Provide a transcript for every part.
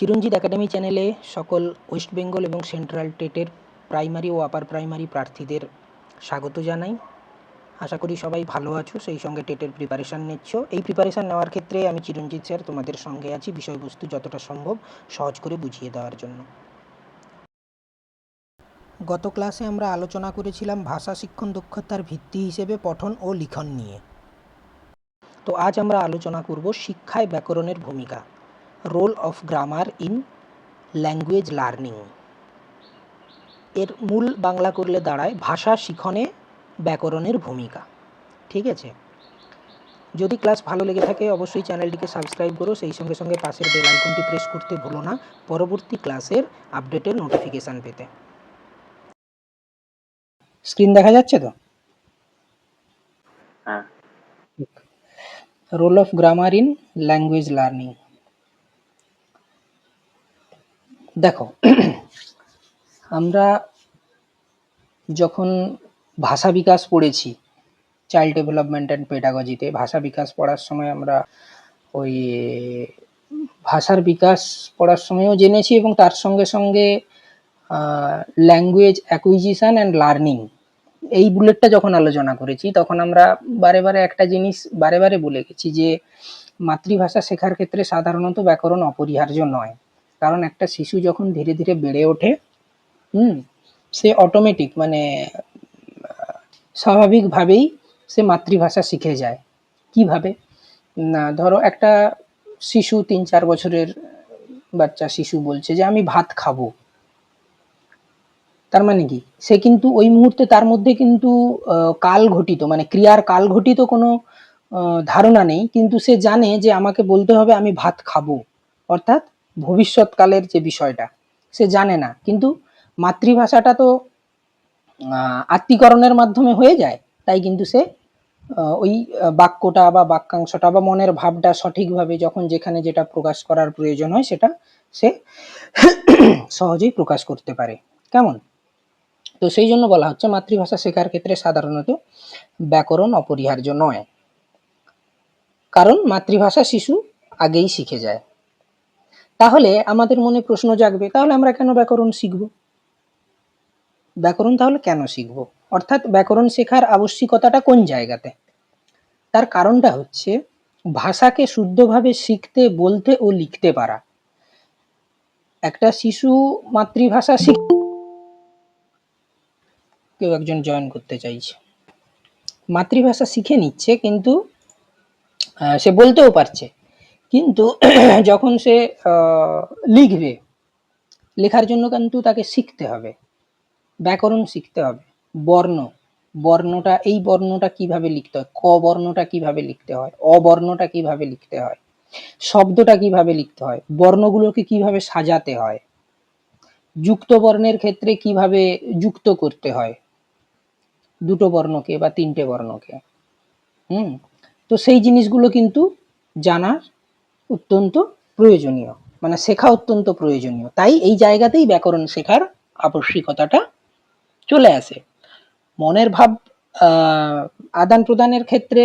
চিরঞ্জিত academy চ্যানেলে সকল West Bengal এবং সেন্ট্রাল টেটের প্রাইমারি ও আপার প্রাইমারি প্রার্থীদের স্বাগত জানাই। আশা করি সবাই ভালো আছো, সেই সঙ্গে টেটের প্রিপারেশান নিচ্ছ। এই প্রিপারেশান নেওয়ার ক্ষেত্রে আমি চিরঞ্জিত স্যার তোমাদের সঙ্গে আছি বিষয়বস্তু যতটা সম্ভব সহজ করে বুঝিয়ে দেওয়ার জন্য। গত ক্লাসে আমরা আলোচনা করেছিলাম ভাষা শিক্ষণ দক্ষতার ভিত্তি হিসেবে পঠন ও লিখন নিয়ে। তো আজ আমরা আলোচনা করব শিক্ষায় ব্যাকরণের ভূমিকা, role of grammar in language learning. এর মূল বাংলা করলে দাঁড়ায় ভাষা শিখনে ব্যাকরণের ভূমিকা। ঠিক আছে, যদি ক্লাস ভালো লেগে থাকে অবশ্যই চ্যানেলটিকে সাবস্ক্রাইব করো, সেই সঙ্গে সঙ্গে পাশের বেল আইকনটি প্রেস করতে ভুলো না পরবর্তী ক্লাসের আপডেটের নোটিফিকেশান পেতে। স্ক্রিন দেখা যাচ্ছে তো? হ্যাঁ। Role of grammar in language learning. দেখো, আমরা যখন ভাষা বিকাশ পড়েছি চাইল্ড ডেভেলপমেন্ট অ্যান্ড পেডাগজিতে, ভাষা বিকাশ পড়ার সময় আমরা ওই ভাষার বিকাশ পড়ার সময়ও জেনেছি এবং তার সঙ্গে সঙ্গে ল্যাঙ্গুয়েজ অ্যাকুইজিশন অ্যান্ড লার্নিং এই বুলেটটা যখন আলোচনা করেছি তখন আমরা বারে বারে একটা জিনিস বারে বারে বলে গেছি যে মাতৃভাষা শেখার ক্ষেত্রে সাধারণত ব্যাকরণ অপরিহার্য নয়, কারণ একটা শিশু যখন ধীরে ধীরে বেড়ে ওঠে সে অটোমেটিক মানে স্বাভাবিকভাবেই সে মাতৃভাষা শিখে যায়। কিভাবে না, ধরো একটা শিশু 3-4 বছরের বাচ্চা শিশু বলছে যে আমি ভাত খাবো, তার মানে কি সে কিন্তু ওই মুহূর্তে তার মধ্যে কিন্তু কাল ঘটিত মানে ক্রিয়ার কাল ঘটিত কোনো ধারণা নেই, কিন্তু সে জানে যে আমাকে বলতে হবে আমি ভাত খাবো, অর্থাৎ ভবিষ্যৎকালের যে বিষয়টা সে জানে না। কিন্তু মাতৃভাষাটা তো আত্মীকরণের মাধ্যমে হয়ে যায়, তাই কিন্তু সে ওই বাক্যটা বা বাক্যাংশটা বা মনের ভাবটা সঠিকভাবে যখন যেখানে যেটা প্রকাশ করার প্রয়োজন হয় সেটা সে সহজেই প্রকাশ করতে পারে। কেমন? তো সেই জন্য বলা হচ্ছে মাতৃভাষা শেখার ক্ষেত্রে সাধারণত ব্যাকরণ অপরিহার্য নয়, কারণ মাতৃভাষা শিশু আগেই শিখে যায়। তাহলে আমাদের মনে প্রশ্ন জাগবে, তাহলে আমরা কেন ব্যাকরণ শিখব? ব্যাকরণ তাহলে কেন শিখব, অর্থাৎ ব্যাকরণ শেখার আবশ্যিকতাটা কোন জায়গাতে? তার কারণটা হচ্ছে ভাষাকে শুদ্ধভাবে শিখতে, বলতে ও লিখতে পারা। একটা শিশু মাতৃভাষা কেউ একজন জয়েন করতে চাইছে, মাতৃভাষা শিখে নিচ্ছে কিন্তু সে বলতেও পারছে, কিন্তু যখন সে লিখবে, লেখার জন্য কিন্তু তাকে শিখতে হবে, ব্যাকরণ শিখতে হবে। বর্ণটা, এই বর্ণটা কিভাবে লিখতে হয়, ক বর্ণটা কিভাবে লিখতে হয়, অ বর্ণটা কিভাবে লিখতে হয়, শব্দটা কিভাবে লিখতে হয়, বর্ণগুলোকে কিভাবে সাজাতে হয়, যুক্ত বর্ণের ক্ষেত্রে কিভাবে যুক্ত করতে হয় দুটো বর্ণকে বা তিনটে বর্ণকে। তো সেই জিনিসগুলো কিন্তু জানা অত্যন্ত প্রয়োজনীয়, মানে শেখা অত্যন্ত প্রয়োজনীয়। তাই এই জায়গাতেই ব্যাকরণ শেখার আবশ্যিকতাটা চলে আসে। মনের ভাব আদান প্রদানের ক্ষেত্রে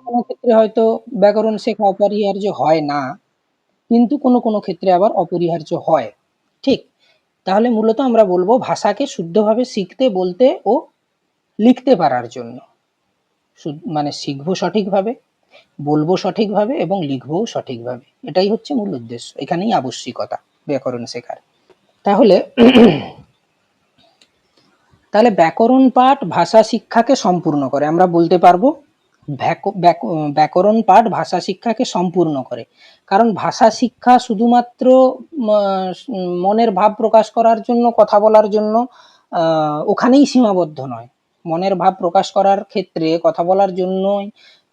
কোনো ক্ষেত্রে হয়তো ব্যাকরণ শেখা অপরিহার্য হয় না, কিন্তু কোনো কোনো ক্ষেত্রে আবার অপরিহার্য হয়। ঠিক, তাহলে মূলত আমরা বলবো ভাষাকে শুদ্ধভাবে শিখতে, বলতে ও লিখতে পারার জন্য, মানে শিখবো সঠিকভাবে, বলবো সঠিকভাবে এবং লিখবো সঠিকভাবে, এটাই হচ্ছে মূল উদ্দেশ্য, এখানেই আবশ্যিকতা ব্যাকরণ শেখার। তাহলে ব্যাকরণ পাঠ ভাষা শিক্ষাকে সম্পূর্ণ করে, আমরা বলতে পারবো ব্যাকরণ পাঠ ভাষা শিক্ষাকে সম্পূর্ণ করে। কারণ ভাষা শিক্ষা শুধুমাত্র মনের ভাব প্রকাশ করার জন্য, কথা বলার জন্য ওখানেই সীমাবদ্ধ নয়। মনের ভাব প্রকাশ করার ক্ষেত্রে কথা বলার জন্যই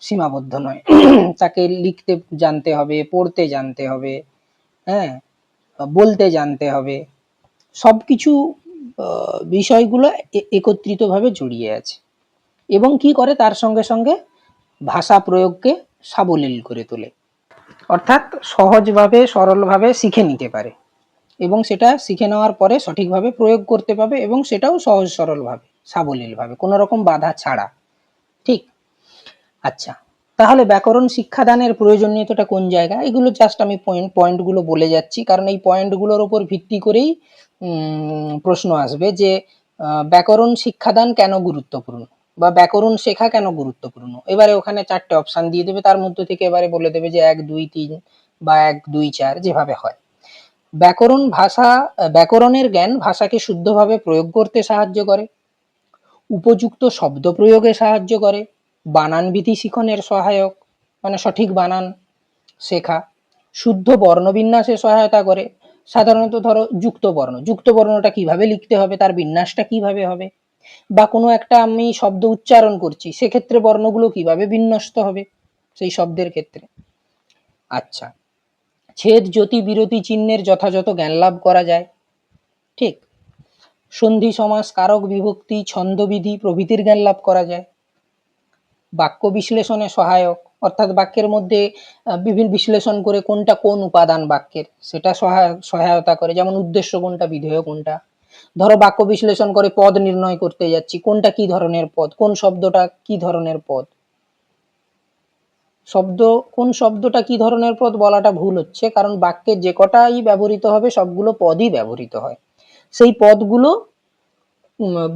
সীমাবদ্ধ নয়, তাকে লিখতে জানতে হবে, পড়তে জানতে হবে, হ্যাঁ, বলতে জানতে হবে, সবকিছু বিষয়গুলো একত্রিতভাবে জড়িয়ে আছে। এবং কি করে, তার সঙ্গে সঙ্গে ভাষা প্রয়োগকে সাবলীল করে তোলে, অর্থাৎ সহজভাবে সরলভাবে শিখে নিতে পারে এবং সেটা শিখে নেওয়ার পরে সঠিকভাবে প্রয়োগ করতে পারবে এবং সেটাও সহজ সরলভাবে সাবলীলভাবে কোনো রকম বাধা ছাড়া। ঠিক, আচ্ছা, তাহলে ব্যাকরণ শিক্ষাদানের প্রয়োজনীয়তাটা কোন জায়গায়, এগুলো জাস্ট আমি পয়েন্টগুলো বলে যাচ্ছি, কারণ এই পয়েন্টগুলোর উপর ভিত্তি করেই প্রশ্ন আসবে যে ব্যাকরণ শিক্ষাদান কেন গুরুত্বপূর্ণ বা ব্যাকরণ শেখা কেন গুরুত্বপূর্ণ। এবারে ওখানে 4টে অপশন দিয়ে দেবে, তার মধ্যে থেকে এবারে বলে দেবে যে 1 2 3 বা 1 2 4 যেভাবে হয়। ব্যাকরণের জ্ঞান ভাষাকে শুদ্ধভাবে প্রয়োগ করতে সাহায্য করে, উপযুক্ত শব্দ প্রয়োগে সাহায্য করে, বানান বিধি শিখনের সহায়ক, মানে সঠিক বানান শেখা, শুদ্ধ বর্ণবিন্যাসে সহায়তা করে। সাধারণত ধরো যুক্ত বর্ণটা কিভাবে লিখতে হবে, তার বিন্যাসটা কিভাবে হবে, বা কোনো একটা আমি শব্দ উচ্চারণ করছি সেক্ষেত্রে বর্ণগুলো কিভাবে বিন্যস্ত হবে সেই শব্দের ক্ষেত্রে। আচ্ছা, ছেদ জ্যোতি বিরতি চিহ্নের যথাযথ জ্ঞান লাভ করা যায়, ঠিক। সন্ধি সমাস কারক বিভক্তি ছন্দবিধি প্রভৃতির জ্ঞান লাভ করা যায়। বাক্য বিশ্লেষণে সহায়ক, অর্থাৎ বাক্যের মধ্যে বিভিন্ন বিশ্লেষণ করে কোনটা কোন উপাদান বাক্যের সেটা সহায়তা করে, যেমন উদ্দেশ্য কোনটা বিধেয় কোনটা। ধরো বাক্য বিশ্লেষণ করে পদ নির্ণয় করতে যাচ্ছি, কোনটা কি ধরনের পদ, কোন শব্দটা কি ধরনের পদ। কোন শব্দটা কি ধরনের পদ বলাটা ভুল হচ্ছে, কারণ বাক্যে যে কটাই ব্যবহৃত হবে সবগুলো পদই ব্যবহৃত হয়। সেই পদগুলো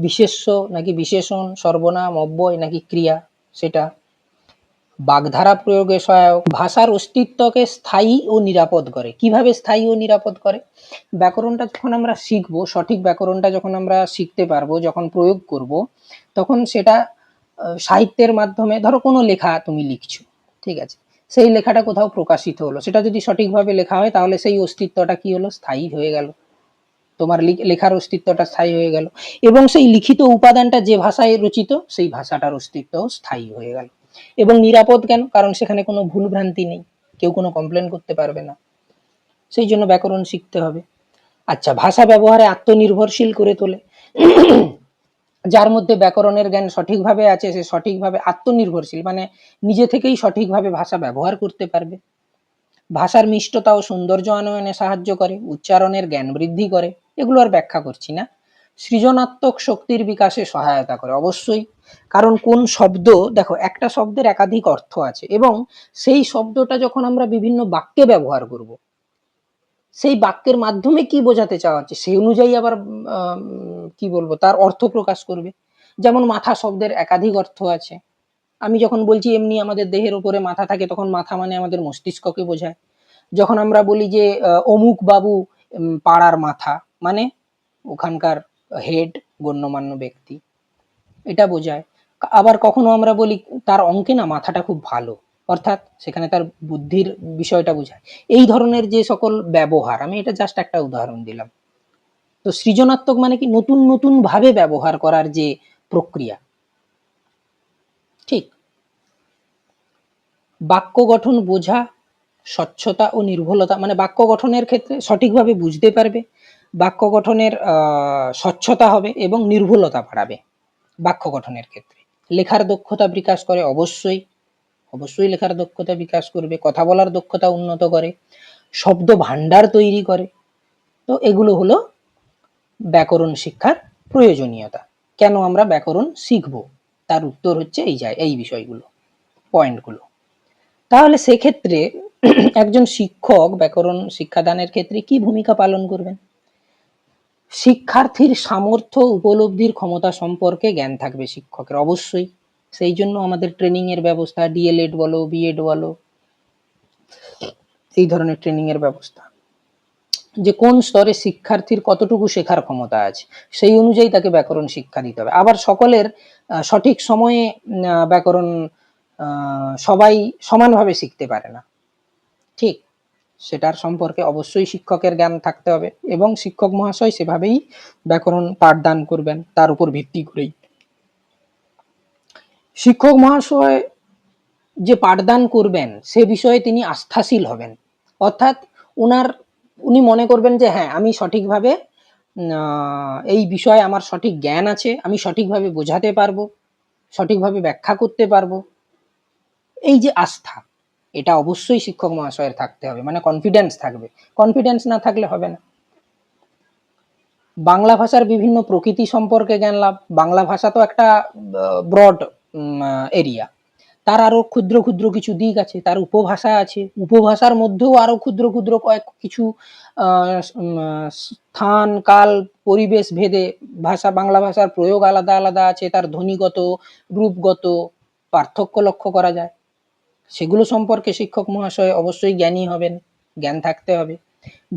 বিশেষ্য নাকি বিশেষণ, সর্বনাম, অব্যয় নাকি ক্রিয়া, সেটা। বাগধারা প্রয়োগে সহায়ক, ভাষার অস্তিত্বকে স্থায়ী ও নিরাপদ করে। কিভাবে স্থায়ী ও নিরাপদ করে? ব্যাকরণটা যখন আমরা শিখবো, সঠিক ব্যাকরণটা যখন আমরা শিখতে পারবো, যখন প্রয়োগ করব, তখন সেটা সাহিত্যের মাধ্যমে, ধরো কোনো লেখা তুমি লিখছো, ঠিক আছে, সেই লেখাটা কোথাও প্রকাশিত হলো, সেটা যদি সঠিকভাবে লেখা হয় তাহলে সেই অস্তিত্বটা কি হলো, স্থায়ী হয়ে গেল, তোমার লেখার অস্তিত্বটা স্থায়ী হয়ে গেল, এবং সেই লিখিত উপাদানটা যে ভাষায় রচিত সেই ভাষাটার অস্তিত্ব স্থায়ী হয়ে গেল। এবং নিরাপদ কেন? কারণ সেখানে কোনো ভুল ভ্রান্তি নেই, কেউ কোনো কমপ্লেন করতে পারবে না, সেই জন্য ব্যাকরণ শিখতে হবে। আচ্ছা, ভাষা ব্যবহারে আত্মনির্ভরশীল করে তোলে। যার মধ্যে ব্যাকরণের জ্ঞান সঠিকভাবে আছে সে সঠিকভাবে আত্মনির্ভরশীল, মানে নিজে থেকেই সঠিকভাবে ভাষা ব্যবহার করতে পারবে। ভাষার মিষ্টতা ও সৌন্দর্য আনয়নে সাহায্য করে, উচ্চারণের জ্ঞান বৃদ্ধি করে, এগুলো আর ব্যাখ্যা করছি না। সৃজনাত্মক শক্তির বিকাশে সহায়তা করে, অবশ্যই, কারণ কোন শব্দ, দেখো একটা শব্দের একাধিক অর্থ আছে এবং সেই শব্দটা যখন আমরা বিভিন্ন বাক্যে ব্যবহার করব, সেই বাক্যের মাধ্যমে কি বোঝাতে চাওয়া হচ্ছে সেই অনুযায়ী আবার কি বলবো তার অর্থ প্রকাশ করবে। যেমন মাথা শব্দের একাধিক অর্থ আছে, আমি যখন বলছি এমনি আমাদের দেহের উপরে মাথা থাকে তখন মাথা মানে আমাদের মস্তিষ্ককে বোঝায়। যখন আমরা বলি যে অমুক বাবু পাড়ার মাথা, মানে ওখানকার হেড, গণ্যমান্য ব্যক্তি, এটা বোঝায়। আবার কখনো আমরা বলি তার অঙ্কে না মাথাটা খুব ভালো, অর্থাৎ সেখানে তার বুদ্ধির বিষয়টা বোঝায়। এই ধরনের যে সকল ব্যবহার, আমি এটা জাস্ট একটা উদাহরণ দিলাম। তো সৃজনাত্মক মানে কি, নতুন নতুন ভাবে ব্যবহার করার যে প্রক্রিয়া, ঠিক। বাক্য গঠন বোঝা, স্বচ্ছতা ও নির্ভুলতা, মানে বাক্য গঠনের ক্ষেত্রে সঠিকভাবে বুঝতে পারবে, বাক্য গঠনের স্বচ্ছতা হবে এবং নির্ভুলতা বাড়াবে বাক্য গঠনের ক্ষেত্রে। লেখার দক্ষতা বিকাশ করে, অবশ্যই অবশ্যই লেখার দক্ষতা বিকাশ করবে, কথা বলার দক্ষতা উন্নত করে, শব্দ ভান্ডার তৈরি করে। তো এগুলো হলো ব্যাকরণ শিক্ষার প্রয়োজনীয়তা। কেন আমরা ব্যাকরণ শিখব, তার উত্তর হচ্ছে এই বিষয়গুলো, পয়েন্টগুলো। তাহলে সেক্ষেত্রে একজন শিক্ষক ব্যাকরণ শিক্ষাদানের ক্ষেত্রে কি ভূমিকা পালন করবেন? শিক্ষার্থীর সামর্থ্য উপলব্ধির ক্ষমতা সম্পর্কে জ্ঞান থাকবে শিক্ষকের, অবশ্যই। সেই জন্য আমাদের ট্রেনিং এর ব্যবস্থা, ডিএলএড বলো, বিএড বলো, এই ধরনের ট্রেনিং এর ব্যবস্থা, যে কোন স্তরে শিক্ষার্থীর কতটুকু শেখার ক্ষমতা আছে সেই অনুযায়ী তাকে ব্যাকরণ শিক্ষা দিতে হবে। আবার সকলের সঠিক সময়ে ব্যাকরণ সবাই সমানভাবে শিখতে পারে না, ঠিক। সেটার সম্পর্কে অবশ্যই শিক্ষকের জ্ঞান থাকতে হবে এবং শিক্ষক মহাশয় সেভাবেই ব্যাকরণ পাঠদান করবেন, তার উপর ভিত্তি করেই। শিক্ষক মহাশয় যে পাঠদান করবেন সে বিষয়ে তিনি আস্থাশীল হবেন, অর্থাৎ উনি মনে করবেন যে হ্যাঁ আমি সঠিকভাবে এই বিষয়ে আমার সঠিক জ্ঞান আছে, আমি সঠিকভাবে বোঝাতে পারবো, সঠিকভাবে ব্যাখ্যা করতে পারবো। এই যে আস্থা, এটা অবশ্যই শিক্ষক মহাশয়ের থাকতে হবে, মানে কনফিডেন্স থাকবে, কনফিডেন্স না থাকলে হবে না। বাংলা ভাষার বিভিন্ন প্রকৃতি সম্পর্কে জ্ঞান লাভ, বাংলা ভাষা তো একটা ব্রড এরিয়া, তার আরো ক্ষুদ্র ক্ষুদ্র কিছু দিক আছে, তার উপভাষা আছে, উপভাষার মধ্যেও আরো ক্ষুদ্র ক্ষুদ্র কয়েক কিছু স্থান, কাল, পরিবেশ ভেদে ভাষা, বাংলা ভাষার প্রয়োগ আলাদা আলাদা আছে, তার ধ্বনিগত, রূপগত পার্থক্য লক্ষ্য করা যায়। সেগুলো সম্পর্কে শিক্ষক মহাশয় অবশ্যই জ্ঞানী হবেন, জ্ঞান থাকতে হবে।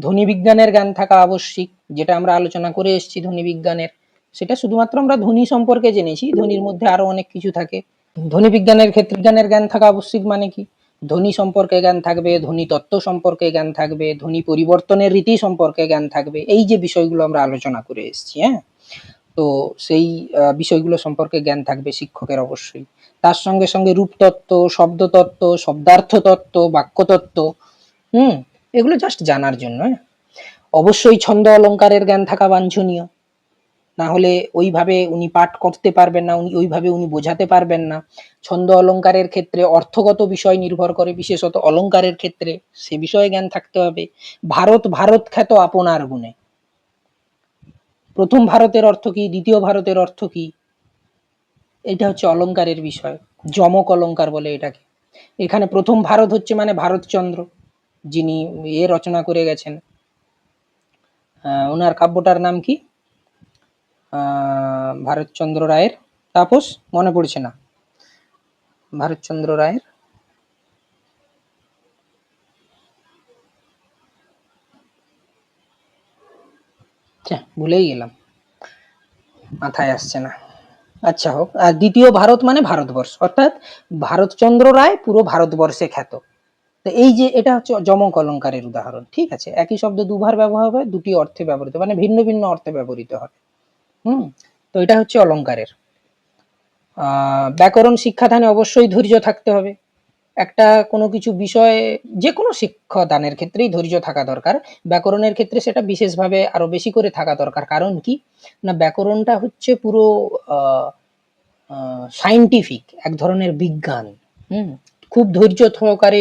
ধ্বনি বিজ্ঞানের জ্ঞান থাকা আবশ্যিক, যেটা আমরা আলোচনা করে এসেছি ধ্বনি বিজ্ঞানের। সেটা শুধুমাত্র আমরা ধ্বনি সম্পর্কে জেনেছি, ধ্বনির মধ্যে আরো অনেক কিছু থাকে। ধ্বনি বিজ্ঞানের ক্ষেত্রে জ্ঞানের জ্ঞান থাকা আবশ্যিক মানে কি? ধ্বনি সম্পর্কে জ্ঞান থাকবে, ধ্বনি তত্ত্ব সম্পর্কে জ্ঞান থাকবে, ধ্বনি পরিবর্তনের রীতি সম্পর্কে জ্ঞান থাকবে। এই যে বিষয়গুলো আমরা আলোচনা করে এসেছি, হ্যাঁ, তো সেই বিষয়গুলো সম্পর্কে জ্ঞান থাকবে শিক্ষকের অবশ্যই। তার সঙ্গে সঙ্গে রূপতত্ত্ব, শব্দতত্ত্ব, শব্দার্থ তত্ত্ব, বাক্যতত্ত্ব, এগুলো জাস্ট জানার জন্য। অবশ্যই ছন্দ অলঙ্কারের জ্ঞান থাকা বাঞ্ছনীয়, না হলে ওইভাবে উনি পাঠ করতে পারবেন না, ওইভাবে উনি বোঝাতে পারবেন না। ছন্দ অলঙ্কারের ক্ষেত্রে অর্থগত বিষয় নির্ভর করে, বিশেষত অলঙ্কারের ক্ষেত্রে সে বিষয়ে জ্ঞান থাকতে হবে। ভারত ভারত খ্যাত আপনার গুণে, প্রথম ভারতের অর্থ কি, দ্বিতীয় ভারতের অর্থ কি, এটা হচ্ছে অলঙ্কারের বিষয়। যমক অলঙ্কার বলে এটাকে। এখানে প্রথম ভারত হচ্ছে মানে ভারতচন্দ্র, যিনি রচনা করে গেছেন। ওনার কাব্যটার নাম কি? ভারতচন্দ্র রায়ের তাপস, মনে পড়ছে না। ভারতচন্দ্র রায়ের ভুলেই গেলাম, মাথায় আসছে না। আচ্ছা হোক। আর দ্বিতীয় ভারত মানে ভারতবর্ষ, অর্থাৎ ভারতচন্দ্র রায় পুরো ভারতবর্ষে খ্যাত। তো এই যে এটা হচ্ছে যমক অলঙ্কারের উদাহরণ। ঠিক আছে, একই শব্দ দুবার ব্যবহার হবে, দুটি অর্থে ব্যবহৃত, মানে ভিন্ন ভিন্ন অর্থে ব্যবহৃত হবে। তো এটা হচ্ছে অলঙ্কারের। ব্যাকরণ শিক্ষাদানে অবশ্যই ধৈর্য থাকতে হবে। একটা কোনো কিছু বিষয়ে, যে কোনো শিক্ষাদানের ক্ষেত্রেই ধৈর্য থাকা দরকার। ব্যাকরণের ক্ষেত্রে সেটা বিশেষভাবে আরো বেশি করে থাকা দরকার। কারণ কি না, ব্যাকরণটা হচ্ছে পুরো সায়েন্টিফিক এক ধরনের বিজ্ঞান। খুব ধৈর্য সহকারে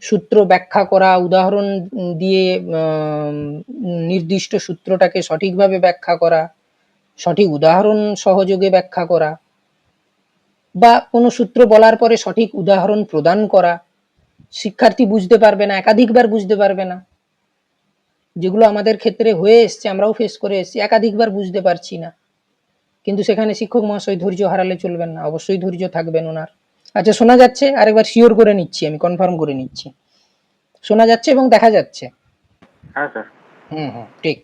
সূত্র ব্যাখ্যা করা, উদাহরণ দিয়ে নির্দিষ্ট সূত্রটাকে সঠিকভাবে ব্যাখ্যা করা, সঠিক উদাহরণ সহযোগে ব্যাখ্যা করা, বা কোনো সূত্র বলার পরে সঠিক উদাহরণ প্রদান করা। শিক্ষার্থী বুঝতে পারবে না, একাধিকবার বুঝতে পারবে না, যেগুলো আমাদের ক্ষেত্রে হয়ে এসছে, আমরাও ফেস করে এসেছি, একাধিকবার বুঝতে পারছি না। কিন্তু সেখানে শিক্ষক মহাশয় ধৈর্য হারালে চলবেন না, অবশ্যই ধৈর্য থাকবেন ওনার। আচ্ছা, শোনা যাচ্ছে? আরেকবার শিওর করে নিচ্ছি, আমি কনফার্ম করে নিচ্ছি। শোনা যাচ্ছে এবং দেখা যাচ্ছে? হ্যাঁ স্যার। ঠিক।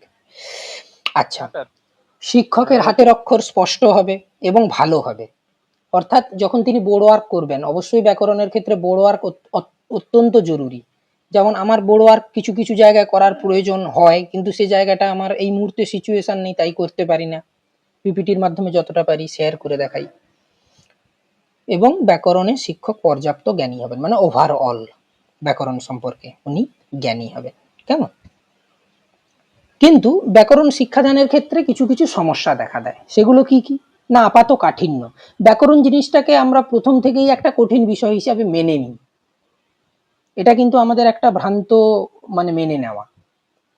আচ্ছা, শিক্ষকের হাতের অক্ষর স্পষ্ট হবে এবং ভালো হবে। অর্থাৎ যখন তিনি বোর্ড ওয়ার্ক করবেন, অবশ্যই ব্যাকরণের ক্ষেত্রে বোর্ড ওয়ার্ক অত্যন্ত জরুরি। যেমন আমার বোর্ড ওয়ার্ক কিছু কিছু জায়গায় করার প্রয়োজন হয়, কিন্তু সেই জায়গাটা আমার এই মুহূর্তে সিচুয়েশন নেই, তাই করতে পারি না। পিপিটির মাধ্যমে যতটা পারি শেয়ার করে দেখাই। এবং ব্যাকরণে শিক্ষক পর্যাপ্ত জ্ঞানী হবেন, মানে ওভারঅল ব্যাকরণ সম্পর্কে উনি জ্ঞানী হবেন। কেমন? কিন্তু ব্যাকরণ শিক্ষাদানের ক্ষেত্রে কিছু কিছু সমস্যা দেখা দেয়। সেগুলো কি কি না, আপাত কাঠিন্য। ব্যাকরণ জিনিসটাকে আমরা প্রথম থেকেই একটা কঠিন বিষয় হিসাবে মেনে নিই। এটা কিন্তু আমাদের একটা ভ্রান্ত মানে মেনে নেওয়া।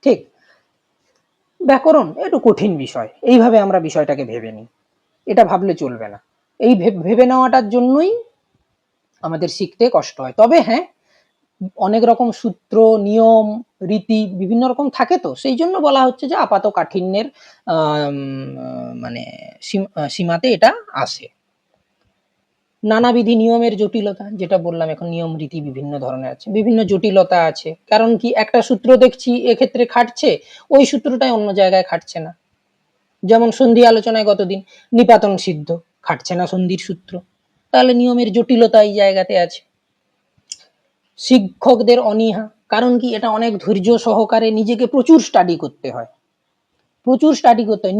ঠিক, ব্যাকরণ একটু কঠিন বিষয়, এইভাবে আমরা বিষয়টাকে ভেবে নিই। এটা ভাবলে চলবে না। এই ভেবে নেওয়াটার জন্যই আমাদের শিখতে কষ্ট হয়। তবে হ্যাঁ, অনেক রকম সূত্র, নিয়ম, রীতি বিভিন্ন রকম থাকে, তো সেই জন্য বলা হচ্ছে যে আপাত কাঠিন্যের মানে সীমাতে এটা আসে। নানাবিধি নিয়মের জটিলতা, যেটা বললাম, এখন নিয়ম রীতি বিভিন্ন ধরনের আছে, বিভিন্ন জটিলতা আছে। কারণ কি, একটা সূত্র দেখছি এক্ষেত্রে খাটছে, ওই সূত্রটাই অন্য জায়গায় খাটছে না। যেমন সন্ধি আলোচনায় গতদিন নিপাতন সিদ্ধ খাটছে না সন্ধির সূত্র, তাহলে নিয়মের জটিলতা এই জায়গাতে আছে। শিক্ষকদের অনীহা, কারণ কি, এটা অনেক ধৈর্য সহকারে নিজেকে প্রচুর স্টাডি করতে হয়,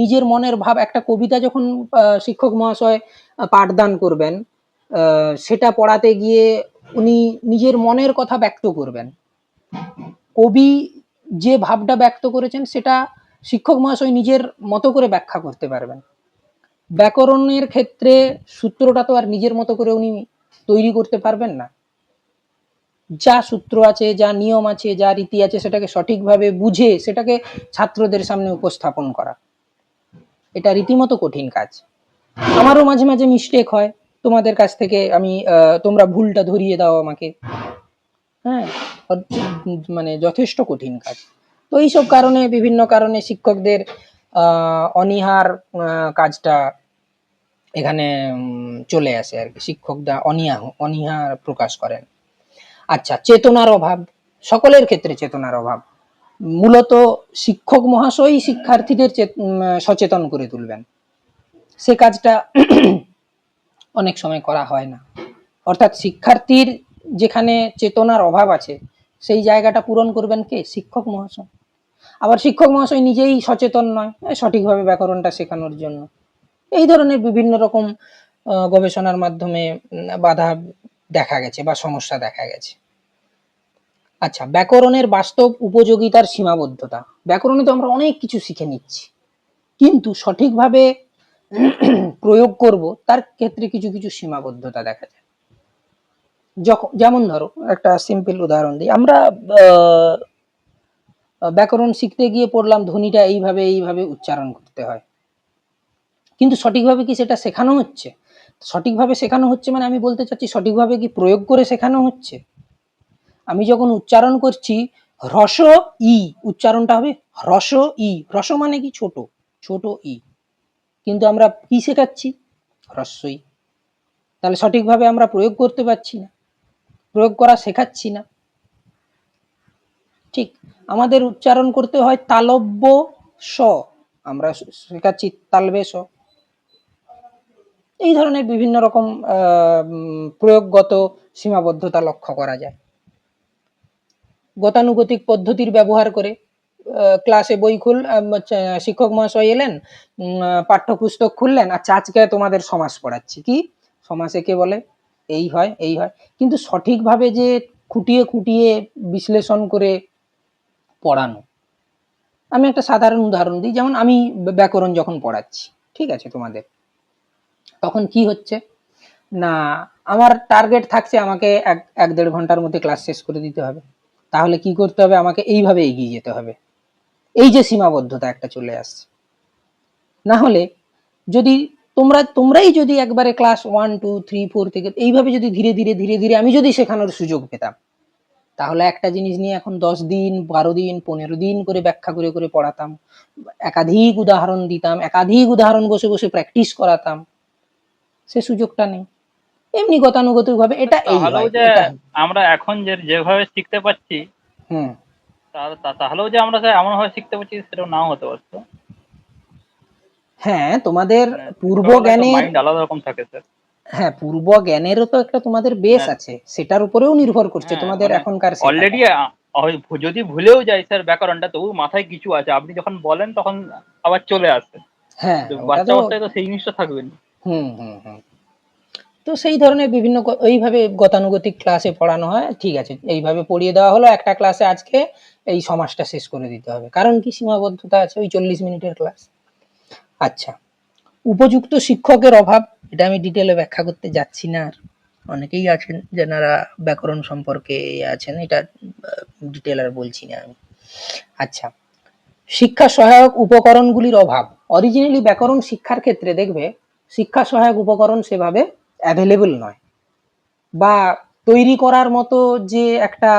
নিজের মনের ভাব। একটা কবিতা যখন শিক্ষক মহাশয় পাঠদান করবেন, সেটা পড়াতে গিয়ে উনি নিজের মনের কথা ব্যক্ত করবেন। কবি যে ভাবটা ব্যক্ত করেছেন সেটা শিক্ষক মহাশয় নিজের মতো করে ব্যাখ্যা করতে পারবেন। ব্যাকরণের ক্ষেত্রে সূত্রটা তো আর নিজের মতো করে উনি তৈরি করতে পারবেন না। যা সূত্র আছে, যা নিয়ম আছে, যা রীতি আছে, সেটাকে সঠিকভাবে বুঝে সেটাকে ছাত্রদের সামনে উপস্থাপন করা, এটা রীতিমতো কঠিন কাজ। আমারও মাঝে মাঝে মিস্টেক হয়, তোমাদের কাছ থেকে আমি তোমরা ভুলটা ধরিয়ে দাও আমাকে, হ্যাঁ, মানে যথেষ্ট কঠিন কাজ। তো এইসব কারণে, বিভিন্ন কারণে শিক্ষকদের অনীহার কাজটা এখানে চলে আসে আর কি। শিক্ষকরা অনীহা প্রকাশ করেন। আচ্ছা, চেতনার অভাব, সকলের ক্ষেত্রে চেতনার অভাব। মূলত শিক্ষক মহাশয় শিক্ষার্থীদের সচেতন করে তুলবেন, সে কাজটা অনেক সময় করা হয় না। অর্থাৎ শিক্ষার্থীর যেখানে চেতনার অভাব আছে সেই জায়গাটা পূরণ করবেন কে? শিক্ষক মহাশয়। আবার শিক্ষক মহাশয় নিজেই সচেতন নয় সঠিকভাবে ব্যাকরণটা শেখানোর জন্য। এই ধরনের বিভিন্ন রকম গবেষণার মাধ্যমে বাধা দেখা গেছে বা সমস্যা দেখা গেছে। আচ্ছা, ব্যাকরণের বাস্তব উপযোগিতার সীমাবদ্ধতা। ব্যাকরণে তো আমরা অনেক কিছু শিখে নিচ্ছি, কিন্তু সঠিকভাবে প্রয়োগ করব তার ক্ষেত্রে কিছু কিছু সীমাবদ্ধতা দেখা যায়। যেমন ধরো একটা সিম্পল উদাহরণ দিই, আমরা ব্যাকরণ শিখতে গিয়ে পড়লাম ধ্বনিটা এইভাবে এইভাবে উচ্চারণ করতে হয়, কিন্তু সঠিকভাবে কি সেটা শেখানো হচ্ছে? সঠিকভাবে শেখানো হচ্ছে মানে আমি বলতে চাচ্ছি সঠিকভাবে কি প্রয়োগ করে শেখানো হচ্ছে? আমি যখন উচ্চারণ করছি হ্রস্ব ই, উচ্চারণটা হবে হ্রস্ব ই। হ্রস্ব মানে কি? ছোট, ছোট ই। কিন্তু আমরা কি শেখাচ্ছি? হ্রস্ব ই। তাহলে সঠিকভাবে আমরা প্রয়োগ করতে পারছি না, প্রয়োগ করা শেখাচ্ছি না। ঠিক আমাদের উচ্চারণ করতে হয় তালব্য স, আমরা শেখাচ্ছি তালবে স। এই ধরনের বিভিন্ন রকম প্রয়োগগত সীমাবদ্ধতা লক্ষ্য করা যায়। গতানুগতিক পদ্ধতির ব্যবহার করে ক্লাসে বই শিক্ষক মহাশয় এলেন, পাঠ্যপুস্তক খুললেন, আচ্ছা আজকে তোমাদের সমাস পড়াচ্ছি। কি সমাস একে বলে? এই হয় এই হয়। কিন্তু সঠিকভাবে যে খুঁটিয়ে খুঁটিয়ে বিশ্লেষণ করে পড়ানো। আমি একটা সাধারণ উদাহরণ দিই, যেমন আমি ব্যাকরণ যখন পড়াচ্ছি, ঠিক আছে তোমাদের, তখন কি হচ্ছে না, আমার টার্গেট থাকছে আমাকে এক দেড় ঘন্টার মধ্যে ক্লাস শেষ করে দিতে হবে। তাহলে কি করতে হবে? আমাকে এইভাবে এগিয়ে যেতে হবে। এই যে সীমাবদ্ধতা একটা চলে আসছে। না হলে যদি তোমরাই যদি একবারে ক্লাস 1 2 3 4 থেকে এইভাবে যদি ধীরে ধীরে ধীরে ধীরে আমি যদি শেখানোর সুযোগ পেতাম, তাহলে একটা জিনিস নিয়ে এখন 10 দিন 12 দিন 15 দিন করে ব্যাখ্যা করে করে পড়াতাম, একাধিক উদাহরণ দিতাম, একাধিক উদাহরণ বসে বসে প্র্যাকটিস করাতাম। সে সুযোগটা নেই। এমনি গতানুগতিক ভাবে এটা এই তাহলেও হয়, যে এটা আমরা এখন যেভাবে শিখতে পাচ্ছি, তাহলেও যে আমরা এমন ভাবে শিখতে পাচ্ছি সেটাও নাও হতে পারতো। হ্যাঁ, তোমাদের মানে পূর্ব ছোটবেলায় তো জ্ঞানের, মাইন্ড আলাদা রকম থাকে স্যার। হ্যাঁ পূর্ব জ্ঞানেরও তো একটা তোমাদের বেস মানে আছে, সেটার উপরেও নির্ভর করছে হ্যাঁ, তোমাদের মানে এখনকার শেখাটা। অলরেডি যদি ভুলেও যাই স্যার ব্যাকরণটা, তবু মাথায় কিছু আছে, আপনি যখন বলেন তখন আবার চলে আসে। হ্যাঁ ওটা বাচ্চা তো, অবস্থায় তো সেই জিনিসটা থাকবে না। হুম হুম হুম। তো সেই ধরনের বিভিন্ন এইভাবে গতানুগতিক ক্লাসে পড়ানো হয়। ঠিক আছে, এইভাবে পড়িয়ে দেওয়া হলো একটা ক্লাসে, আজকে এই সমাজটা শেষ করে দিতে হবে, কারণ কি সীমাবদ্ধতা আছে, ওই 40 মিনিটের ক্লাস। আচ্ছা, উপযুক্ত শিক্ষকের অভাব, এটা আমি ডিটেলে ব্যাখ্যা করতে যাচ্ছি না। আর অনেকেই আছেন যারা ব্যাকরণ সম্পর্কে আছেন, এটা ডিটেল আর বলছি না আমি। আচ্ছা, শিক্ষা সহায়ক উপকরণগুলির অভাব। অরিজিনালি ব্যাকরণ শিক্ষার ক্ষেত্রে দেখবে শিক্ষা সহায়ক উপকরণ সেভাবে অ্যাভেলেবল নয়, বা তৈরি করার মতো যে একটা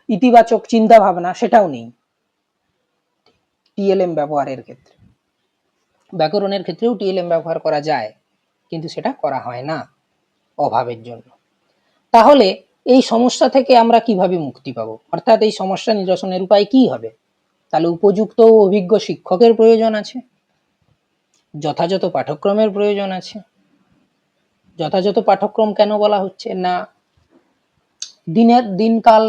ইতিবাচক চিন্তা ভাবনা সেটাও নেই টিএলএম ব্যবহারের ক্ষেত্রে। ব্যাকরণের ক্ষেত্রেও টিএলএম ব্যবহার করা যায়, কিন্তু সেটা করা হয় না অভাবের জন্য। তাহলে এই সমস্যা থেকে আমরা কিভাবে মুক্তি পাবো, অর্থাৎ এই সমস্যা নিরসনের উপায় কি হবে? তাহলে উপযুক্ত ও অভিজ্ঞ শিক্ষকের প্রয়োজন আছে, যথাযথ পাঠ্যক্রমের প্রয়োজন আছে। যথাযথ পাঠ্যক্রম কেন বলা হচ্ছে না, দিনকাল